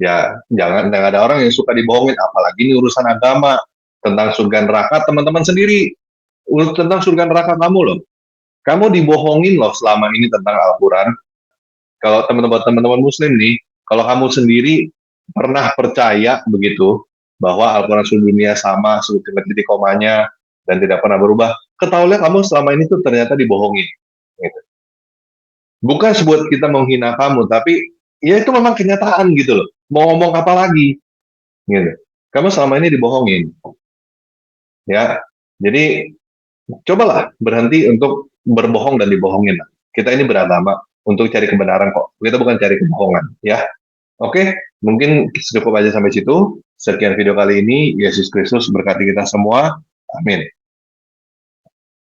Ya, jangan ada orang yang suka dibohongin, apalagi ini urusan agama, tentang surga neraka teman-teman sendiri, tentang surga neraka kamu loh. Kamu dibohongin loh selama ini tentang Al-Quran. Kalau teman-teman muslim nih, kalau kamu sendiri pernah percaya begitu bahwa Al-Quran seluruh dunia sama, dengan titik komanya dan tidak pernah berubah, ketahuilah kamu selama ini tuh ternyata dibohongin gitu. Bukan buat kita menghina kamu, tapi ya itu memang kenyataan gitu loh. Mau ngomong apa lagi gitu. Kamu selama ini dibohongin ya. Jadi cobalah berhenti untuk berbohong dan dibohongin. Kita ini beragama untuk cari kebenaran kok. Kita bukan cari kebohongan ya. Oke, mungkin cukup aja sampai situ. Sekian video kali ini. Yesus Kristus berkati kita semua. Amin.